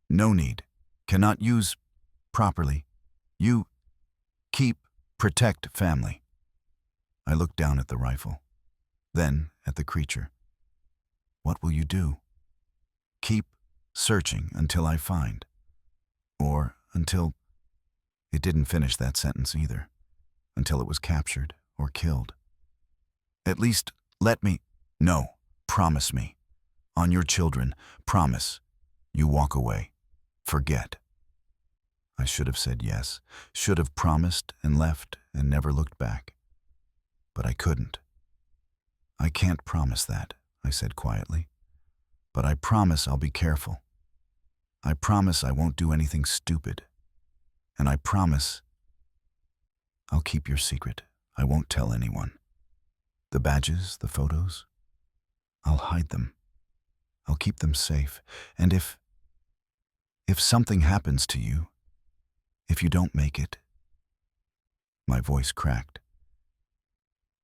No need. Cannot use properly. You keep, protect family. I looked down at the rifle, then at the creature. What will you do? Keep searching until I find. Or until... It didn't finish that sentence either. Until it was captured or killed. At least let me... No, promise me. On your children, promise. You walk away. Forget. I should have said yes, should have promised and left and never looked back. But I couldn't. I can't promise that, I said quietly. But I promise I'll be careful. I promise I won't do anything stupid. And I promise I'll keep your secret. I won't tell anyone. The badges, the photos, I'll hide them. I'll keep them safe. And if something happens to you, if you don't make it, my voice cracked,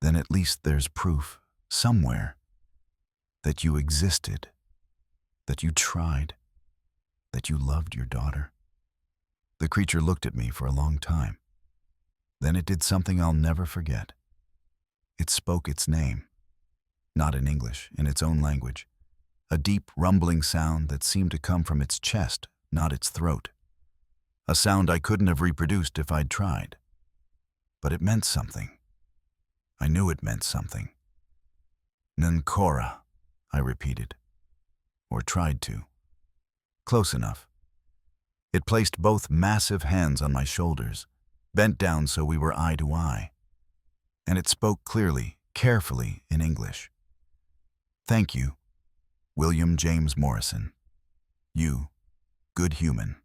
then at least there's proof somewhere that you existed, that you tried, that you loved your daughter. The creature looked at me for a long time. Then it did something I'll never forget. It spoke its name, not in English, in its own language, a deep rumbling sound that seemed to come from its chest, not its throat. A sound I couldn't have reproduced if I'd tried. But it meant something. I knew it meant something. Nankora, I repeated, or tried to. Close enough. It placed both massive hands on my shoulders, bent down so we were eye to eye. And it spoke clearly, carefully in English. Thank you, William James Morrison. You, good human.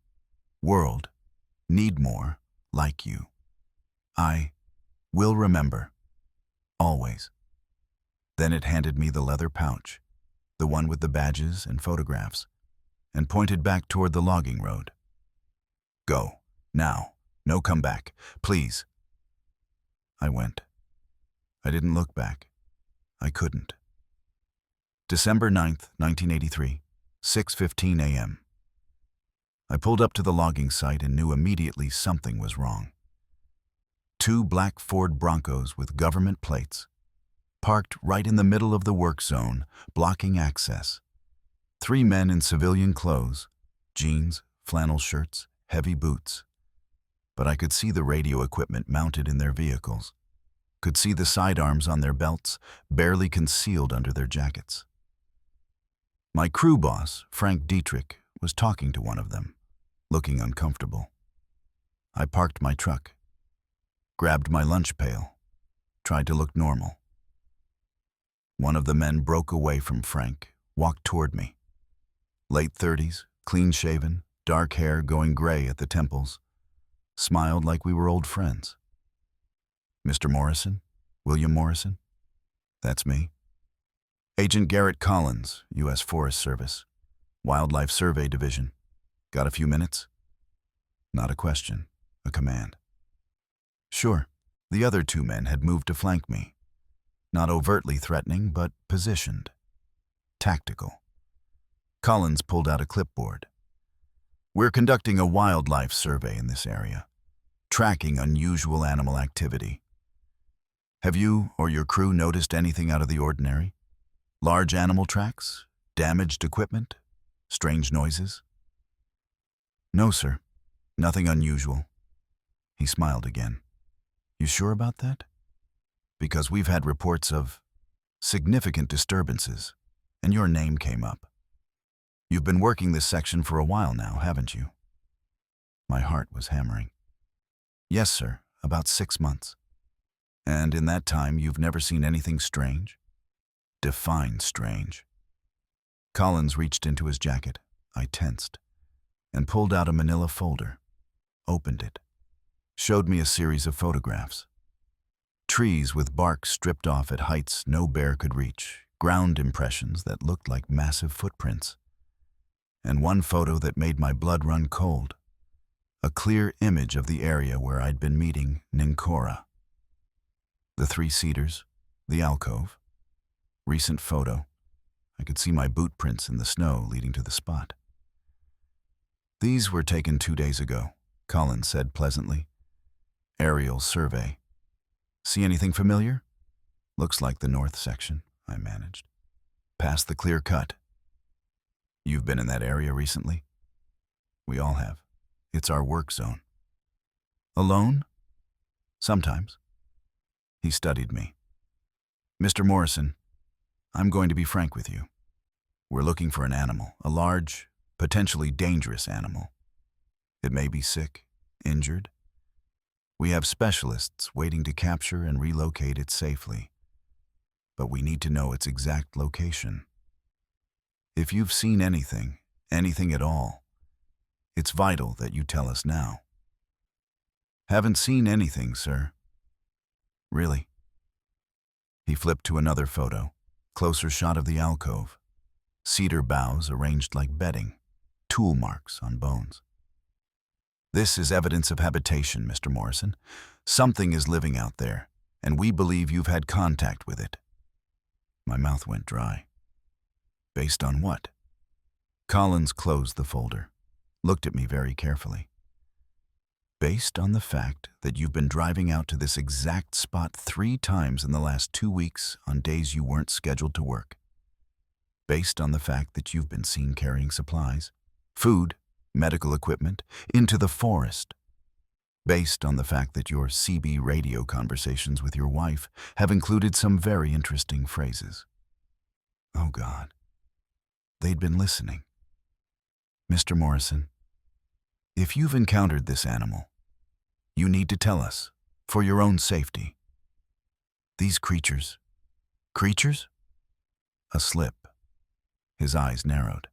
World, need more like you. I will remember. Always. Then it handed me the leather pouch, the one with the badges and photographs, and pointed back toward the logging road. Go, now, no comeback, please. I went. I didn't look back. I couldn't. December 9th, 1983, 6:15 a.m. I pulled up to the logging site and knew immediately something was wrong. 2 black Ford Broncos with government plates, parked right in the middle of the work zone, blocking access. 3 men in civilian clothes, jeans, flannel shirts, heavy boots. But I could see the radio equipment mounted in their vehicles, could see the sidearms on their belts, barely concealed under their jackets. My crew boss, Frank Dietrich, was talking to one of them, looking uncomfortable. I parked my truck, grabbed my lunch pail, tried to look normal. One of the men broke away from Frank, walked toward me. Late 30s, clean-shaven, dark hair going gray at the temples, smiled like we were old friends. "Mr. Morrison? William Morrison?" "That's me." "Agent Garrett Collins, U.S. Forest Service, Wildlife Survey Division. Got a few minutes?" Not a question, a command. Sure. The other 2 men had moved to flank me. Not overtly threatening, but positioned. Tactical. Collins pulled out a clipboard. "We're conducting a wildlife survey in this area, tracking unusual animal activity. Have you or your crew noticed anything out of the ordinary? Large animal tracks? Damaged equipment? Strange noises?" "No, sir. Nothing unusual." He smiled again. "You sure about that? Because we've had reports of significant disturbances, and your name came up. You've been working this section for a while now, haven't you?" My heart was hammering. "Yes, sir, about 6 months." "And in that time, you've never seen anything strange?" "Define strange." Collins reached into his jacket. I tensed, and pulled out a manila folder, opened it, showed me a series of photographs. Trees with bark stripped off at heights no bear could reach, ground impressions that looked like massive footprints. And one photo that made my blood run cold, a clear image of the area where I'd been meeting Nincora. The 3 cedars, the alcove. Recent photo. I could see my boot prints in the snow leading to the spot. "These were taken 2 days ago," Collins said pleasantly. "Aerial survey. See anything familiar?" "Looks like the north section," I managed. "Past the clear cut." "You've been in that area recently?" "We all have. It's our work zone." "Alone?" "Sometimes." He studied me. "Mr. Morrison, I'm going to be frank with you. We're looking for an animal, a large, potentially dangerous animal. It may be sick, injured. We have specialists waiting to capture and relocate it safely. But we need to know its exact location. If you've seen anything at all, it's vital that you tell us now." "Haven't seen anything, sir." "Really?" He flipped to another photo, closer shot of the alcove. Cedar boughs arranged like bedding, tool marks on bones. "This is evidence of habitation, Mr. Morrison. Something is living out there, and we believe you've had contact with it." My mouth went dry. "Based on what?" Collins closed the folder, looked at me very carefully. "Based on the fact that you've been driving out to this exact spot 3 times in the last 2 weeks on days you weren't scheduled to work. Based on the fact that you've been seen carrying supplies, food, medical equipment, into the forest. Based on the fact that your CB radio conversations with your wife have included some very interesting phrases." Oh God. They'd been listening. "Mr. Morrison, if you've encountered this animal, you need to tell us, for your own safety. These creatures..." "Creatures?" A slip. His eyes narrowed.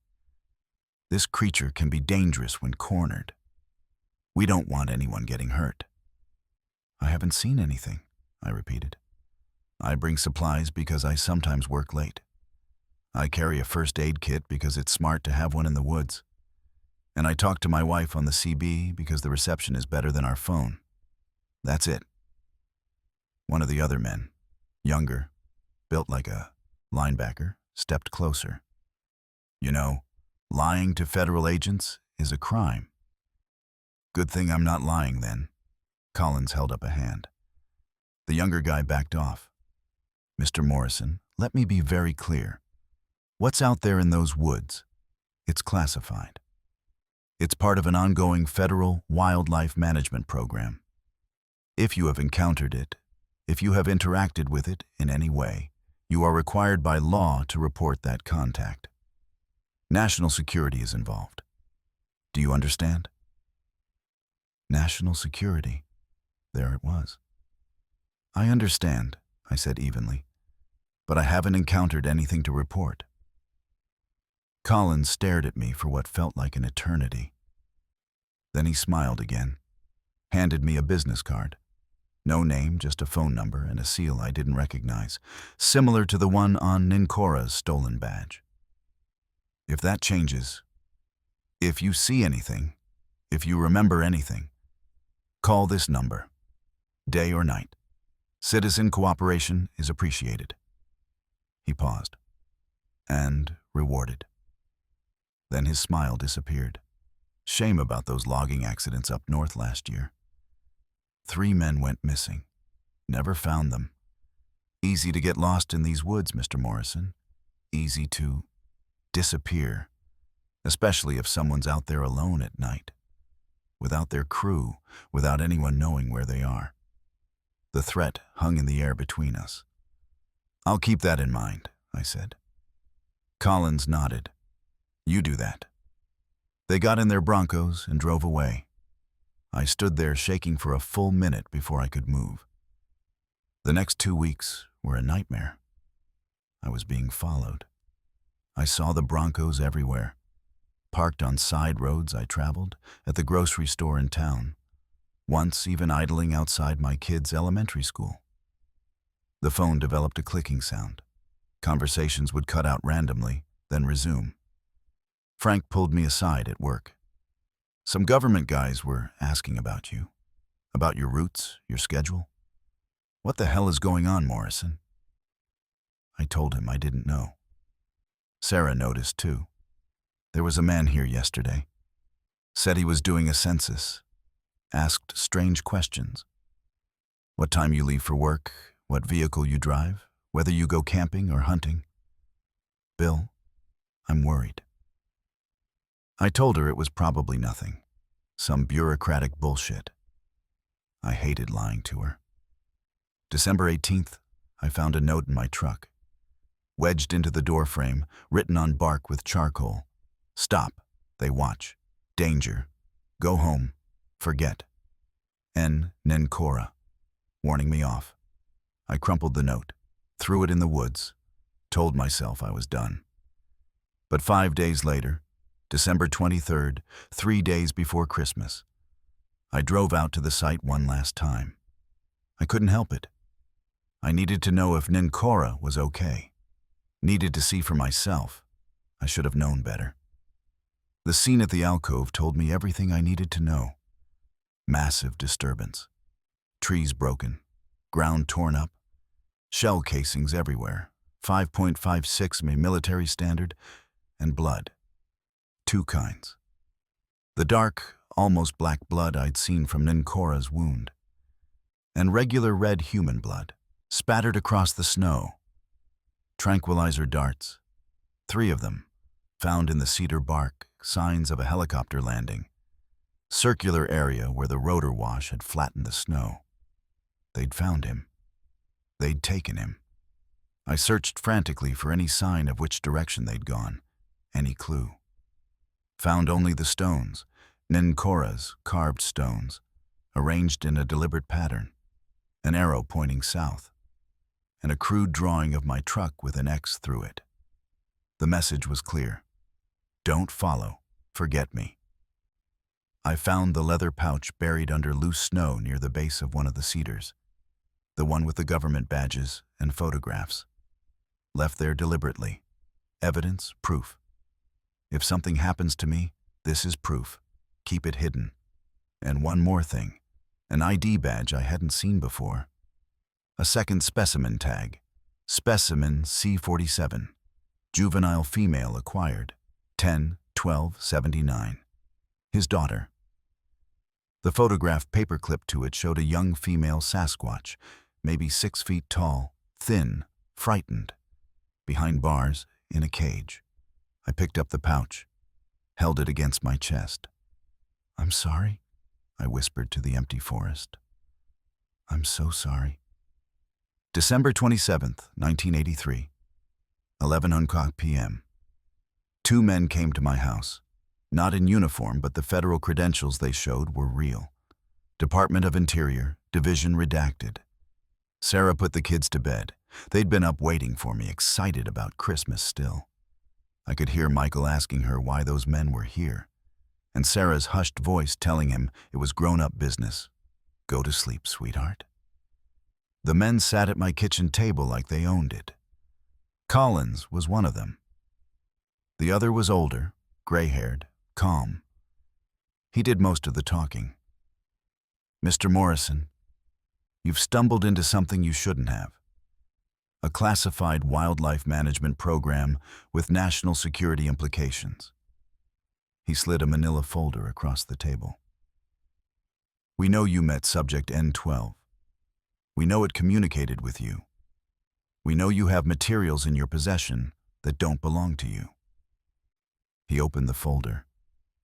"This creature can be dangerous when cornered. We don't want anyone getting hurt." "I haven't seen anything," I repeated. "I bring supplies because I sometimes work late. I carry a first aid kit because it's smart to have one in the woods. And I talk to my wife on the CB because the reception is better than our phone. That's it." One of the other men, younger, built like a linebacker, stepped closer. "You know, lying to federal agents is a crime." "Good thing I'm not lying then." Collins held up a hand. The younger guy backed off. "Mr. Morrison, let me be very clear. What's out there in those woods? It's classified. It's part of an ongoing federal wildlife management program. If you have encountered it, if you have interacted with it in any way, you are required by law to report that contact. National security is involved. Do you understand? National security. There it was. I understand, I said evenly, but I haven't encountered anything to report. Collins stared at me for what felt like an eternity. Then he smiled again, handed me a business card. No name, just a phone number and a seal I didn't recognize, similar to the one on Nincora's stolen badge. If that changes, if you see anything, if you remember anything, call this number, day or night. Citizen cooperation is appreciated. He paused, and rewarded. Then his smile disappeared. Shame about those logging accidents up north last year. 3 men went missing. Never found them. Easy to get lost in these woods, Mr. Morrison. Easy to disappear, especially if someone's out there alone at night, without their crew, without anyone knowing where they are. The threat hung in the air between us. I'll keep that in mind, I said. Collins nodded. You do that. They got in their Broncos and drove away. I stood there shaking for a full minute before I could move. The next 2 weeks were a nightmare. I was being followed. I saw the Broncos everywhere, parked on side roads I traveled, at the grocery store in town, once even idling outside my kids' elementary school. The phone developed a clicking sound. Conversations would cut out randomly, then resume. Frank pulled me aside at work. Some government guys were asking about you, about your routes, your schedule. What the hell is going on, Morrison? I told him I didn't know. Sarah noticed too. There was a man here yesterday. Said he was doing a census. Asked strange questions. What time you leave for work, what vehicle you drive, whether you go camping or hunting. Bill, I'm worried. I told her it was probably nothing. Some bureaucratic bullshit. I hated lying to her. December 18th, I found a note in my truck. Wedged into the door frame, written on bark with charcoal. Stop. They watch. Danger. Go home. Forget. N. Nencora. Warning me off. I crumpled the note, threw it in the woods, told myself I was done. But 5 days later, December 23rd, 3 days before Christmas, I drove out to the site one last time. I couldn't help it. I needed to know if Nincora was okay. Needed to see for myself. I should have known better. The scene at the alcove told me everything I needed to know. Massive disturbance. Trees broken. Ground torn up. Shell casings everywhere. 5.56 military standard. And blood. 2 kinds. The dark, almost black blood I'd seen from Nincora's wound. And regular red human blood, spattered across the snow. Tranquilizer darts. 3 of them, found in the cedar bark, signs of a helicopter landing. Circular area where the rotor wash had flattened the snow. They'd found him. They'd taken him. I searched frantically for any sign of which direction they'd gone, any clue. Found only the stones, Nincora's carved stones, arranged in a deliberate pattern, an arrow pointing south, and a crude drawing of my truck with an X through it. The message was clear. Don't follow, forget me. I found the leather pouch buried under loose snow near the base of one of the cedars, the one with the government badges and photographs. Left there deliberately. Evidence, proof. If something happens to me, this is proof. Keep it hidden. And one more thing, an ID badge I hadn't seen before. A second specimen tag, specimen C47, juvenile female acquired, 10/12/79. His daughter. The photograph paperclipped to it showed a young female Sasquatch, maybe 6 feet tall, thin, frightened, behind bars, in a cage. I picked up the pouch. held it against my chest. "I'm sorry," I whispered to the empty forest. "I'm so sorry." December 27th, 1983, 11 p.m. Two men came to my house. Not in uniform, but the federal credentials they showed were real. Department of Interior, Division Redacted. Sarah put the kids to bed. They'd been up waiting for me, excited about Christmas still. I could hear Michael asking her why those men were here, and Sarah's hushed voice telling him it was grown-up business. "Go to sleep, sweetheart." The men sat at my kitchen table like they owned it. Collins was one of them. The other was older, gray-haired, calm. He did most of the talking. "Mr. Morrison, you've stumbled into something you shouldn't have. A classified wildlife management program with national security implications." He slid a manila folder across the table. "We know you met Subject N12. We know it communicated with you. We know you have materials in your possession that don't belong to you." He opened the folder,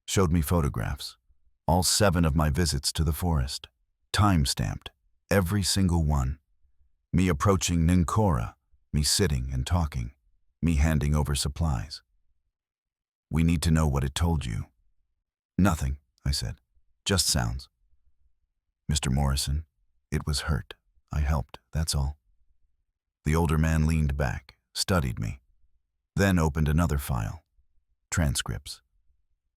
showed me photographs, all 7 of my visits to the forest, time-stamped, every single one. Me approaching Nincora, me sitting and talking, me handing over supplies. "We need to know what it told you." "Nothing," I said. "Just sounds." "Mr. Morrison, it was hurt. I helped, that's all." The older man leaned back, studied me, then opened another file. Transcripts.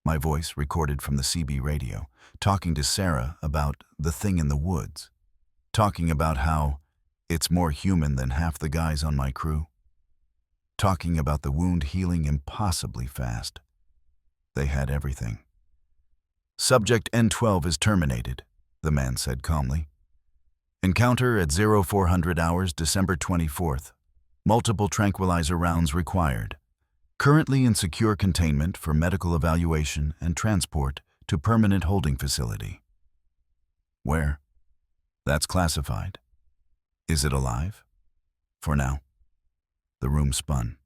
My voice recorded from the CB radio, talking to Sarah about the thing in the woods, talking about how it's more human than half the guys on my crew, talking about the wound healing impossibly fast. They had everything. "Subject N12 is terminated," the man said calmly. "Encounter at 0400 hours, December 24th. Multiple tranquilizer rounds required. Currently in secure containment for medical evaluation and transport to permanent holding facility." "Where?" "That's classified." "Is it alive?" "For now." The room spun.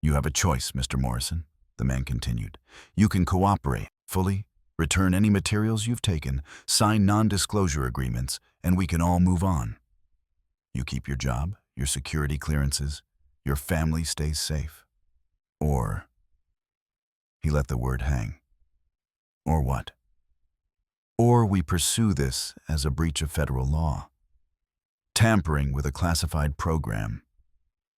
"You have a choice, Mr. Morrison," the man continued. "You can cooperate fully, return any materials you've taken, sign non-disclosure agreements, and we can all move on. You keep your job, your security clearances, your family stays safe. Or," he let the word hang. "Or what?" "Or we pursue this as a breach of federal law. Tampering with a classified program,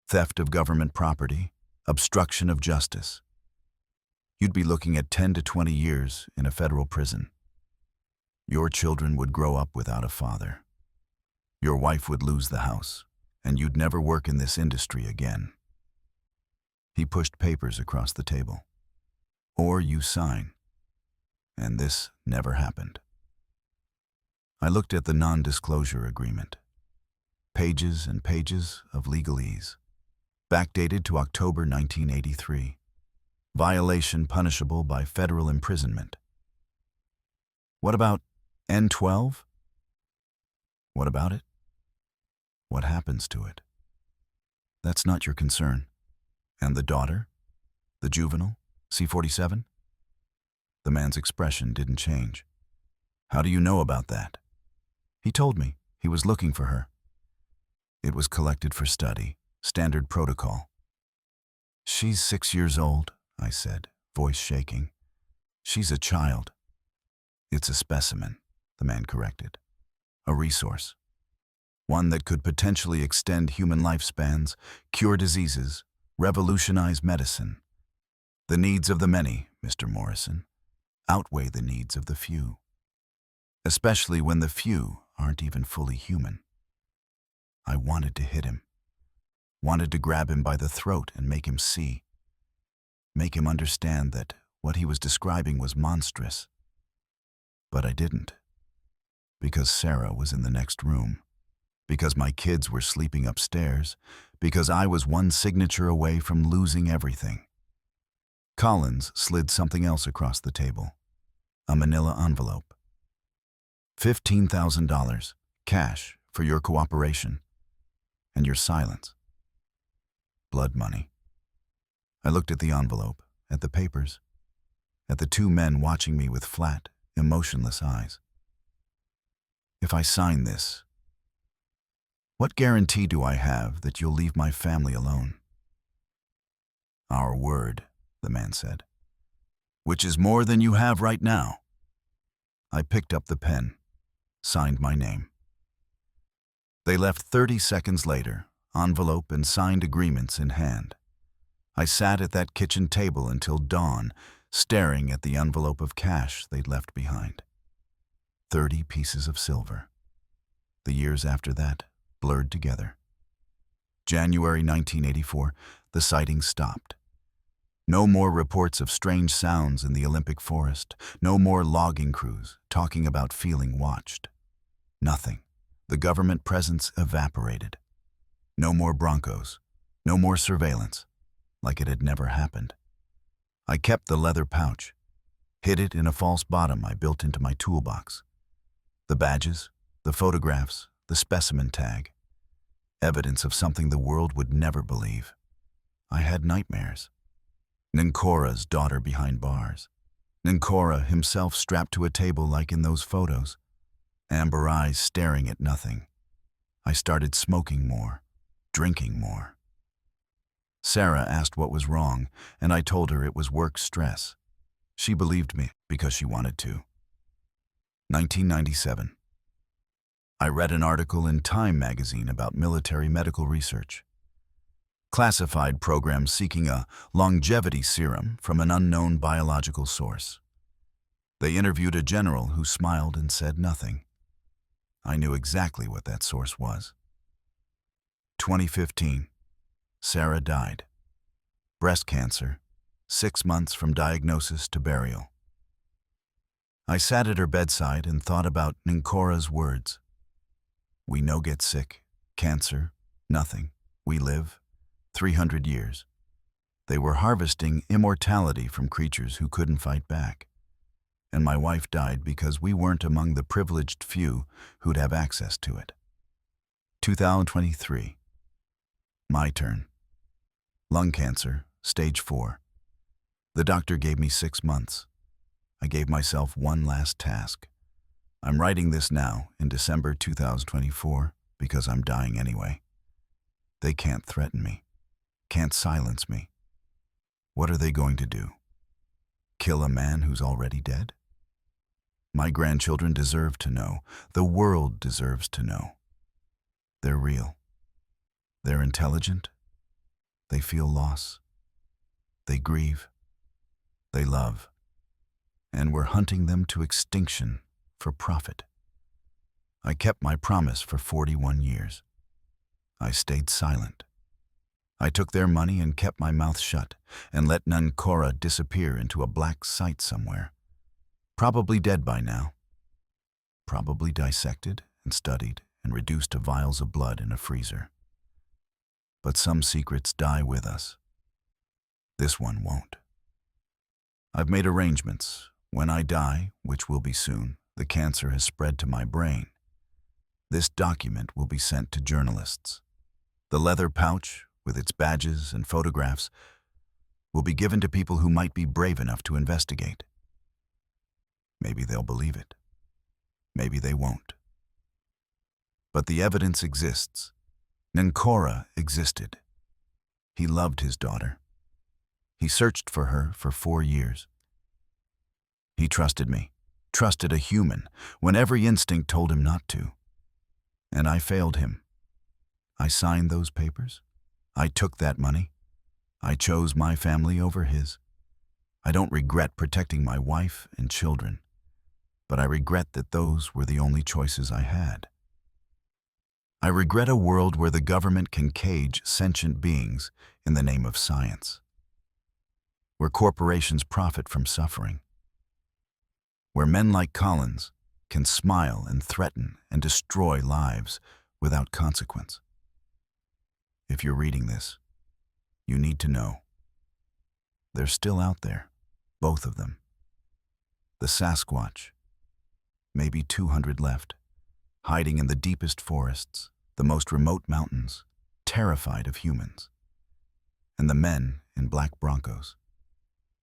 theft of government property, obstruction of justice. You'd be looking at 10 to 20 years in a federal prison. Your children would grow up without a father. Your wife would lose the house, and you'd never work in this industry again." He pushed papers across the table. "Or you sign." And this never happened. I looked at the non-disclosure agreement. Pages and pages of legalese. Backdated to October 1983. Violation punishable by federal imprisonment. What about N12? What about it? What happens to it? That's not your concern. And the daughter? The juvenile? C-47? The man's expression didn't change. "How do you know about that?" "He told me. He was looking for her." "It was collected for study. Standard protocol." "She's 6 years old," I said, voice shaking. "She's a child." "It's a specimen," the man corrected. "A resource. One that could potentially extend human lifespans, cure diseases, revolutionize medicine. The needs of the many, Mr. Morrison, outweigh the needs of the few. Especially when the few aren't even fully human." I wanted to hit him. Wanted to grab him by the throat and make him see. Make him understand that what he was describing was monstrous. But I didn't. Because Sarah was in the next room. Because my kids were sleeping upstairs. Because I was one signature away from losing everything. Collins slid something else across the table. A manila envelope. $15,000, cash, for your cooperation. And your silence. Blood money. I looked at the envelope, at the papers. at the two men watching me with flat, emotionless eyes. If I sign this, what guarantee do I have that you'll leave my family alone? Our word, the man said, which is more than you have right now. I picked up the pen, signed my name. They left 30 seconds later, envelope and signed agreements in hand. I sat at that kitchen table until dawn, staring at the envelope of cash they'd left behind. 30 pieces of silver. The years after that blurred together. January 1984, the sightings stopped. No more reports of strange sounds in the Olympic forest. No more logging crews talking about feeling watched. Nothing. The government presence evaporated. No more Broncos. No more surveillance. Like it had never happened. I kept the leather pouch, hid it in a false bottom I built into my toolbox. The badges, the photographs, the specimen tag. Evidence of something the world would never believe. I had nightmares. Ninkora's daughter behind bars. Ninkora himself strapped to a table like in those photos. Amber eyes staring at nothing. I started smoking more, drinking more. Sarah asked what was wrong, and I told her it was work stress. She believed me because she wanted to. 1997. I read an article in Time magazine about military medical research. Classified program seeking a longevity serum from an unknown biological source. They interviewed a general who smiled and said nothing. I knew exactly what that source was. 2015. Sarah died. Breast cancer, 6 months from diagnosis to burial. I sat at her bedside and thought about Ninkora's words. We no get sick, cancer, nothing. We live 300 years. They were harvesting immortality from creatures who couldn't fight back. And my wife died because we weren't among the privileged few who'd have access to it. 2023. My turn. Lung cancer, stage 4. The doctor gave me 6 months. I gave myself one last task. I'm writing this now, in December 2024, because I'm dying anyway. They can't threaten me. Can't silence me. What are they going to do? Kill a man who's already dead? My grandchildren deserve to know. The world deserves to know. They're real. They're intelligent. They feel loss. They grieve. They love. And we're hunting them to extinction for profit. I kept my promise for 41 years. I stayed silent. I took their money and kept my mouth shut and let Ninkora disappear into a black site somewhere. Probably dead by now. Probably dissected and studied and reduced to vials of blood in a freezer. But some secrets die with us. This one won't. I've made arrangements. When I die, which will be soon, the cancer has spread to my brain. This document will be sent to journalists. The leather pouch, with its badges and photographs, will be given to people who might be brave enough to investigate. Maybe they'll believe it. Maybe they won't. But the evidence exists. Ninkora existed. He loved his daughter. He searched for her for 4 years. He trusted me, trusted a human, when every instinct told him not to. And I failed him. I signed those papers. I took that money. I chose my family over his. I don't regret protecting my wife and children, but I regret that those were the only choices I had. I regret a world where the government can cage sentient beings in the name of science, where corporations profit from suffering, where men like Collins can smile and threaten and destroy lives without consequence. If you're reading this, you need to know. They're still out there, both of them. The Sasquatch, maybe 200 left, hiding in the deepest forests, the most remote mountains, terrified of humans. And the men in black Broncos,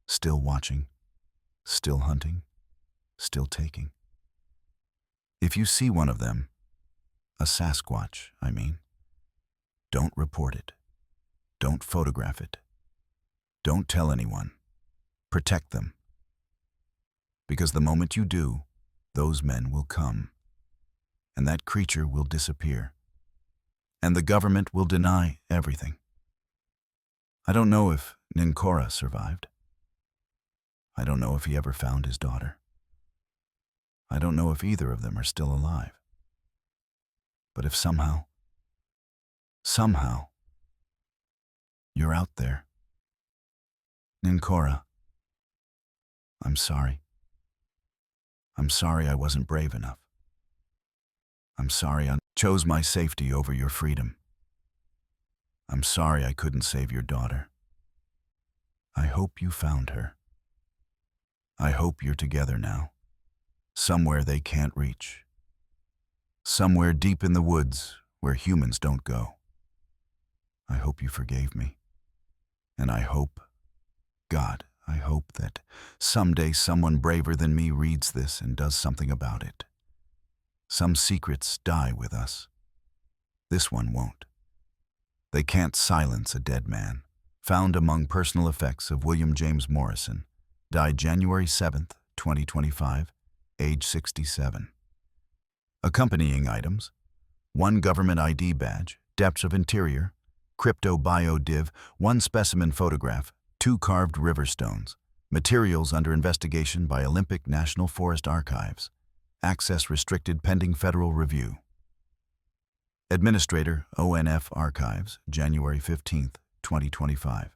still watching, still hunting, still taking. If you see one of them, a Sasquatch, I mean, don't report it. Don't photograph it. Don't tell anyone. Protect them. Because the moment you do, those men will come, and that creature will disappear, and the government will deny everything. I don't know if Nincora survived. I don't know if he ever found his daughter. I don't know if either of them are still alive. But if somehow, you're out there, Nincora, I'm sorry. I'm sorry I wasn't brave enough. I'm sorry I chose my safety over your freedom. I'm sorry I couldn't save your daughter. I hope you found her. I hope you're together now, somewhere they can't reach, somewhere deep in the woods where humans don't go. I hope you forgave me, and I hope, God, I hope that someday someone braver than me reads this and does something about it. Some secrets die with us. This one won't. They can't silence a dead man. Found among personal effects of William James Morrison. Died January 7th, 2025, age 67. Accompanying items: 1 government ID badge, depths of interior, crypto bio div, 1 specimen photograph, 2 carved river stones. Materials under investigation by Olympic National Forest Archives. Access restricted pending federal review. Administrator, ONF Archives, January 15th, 2025.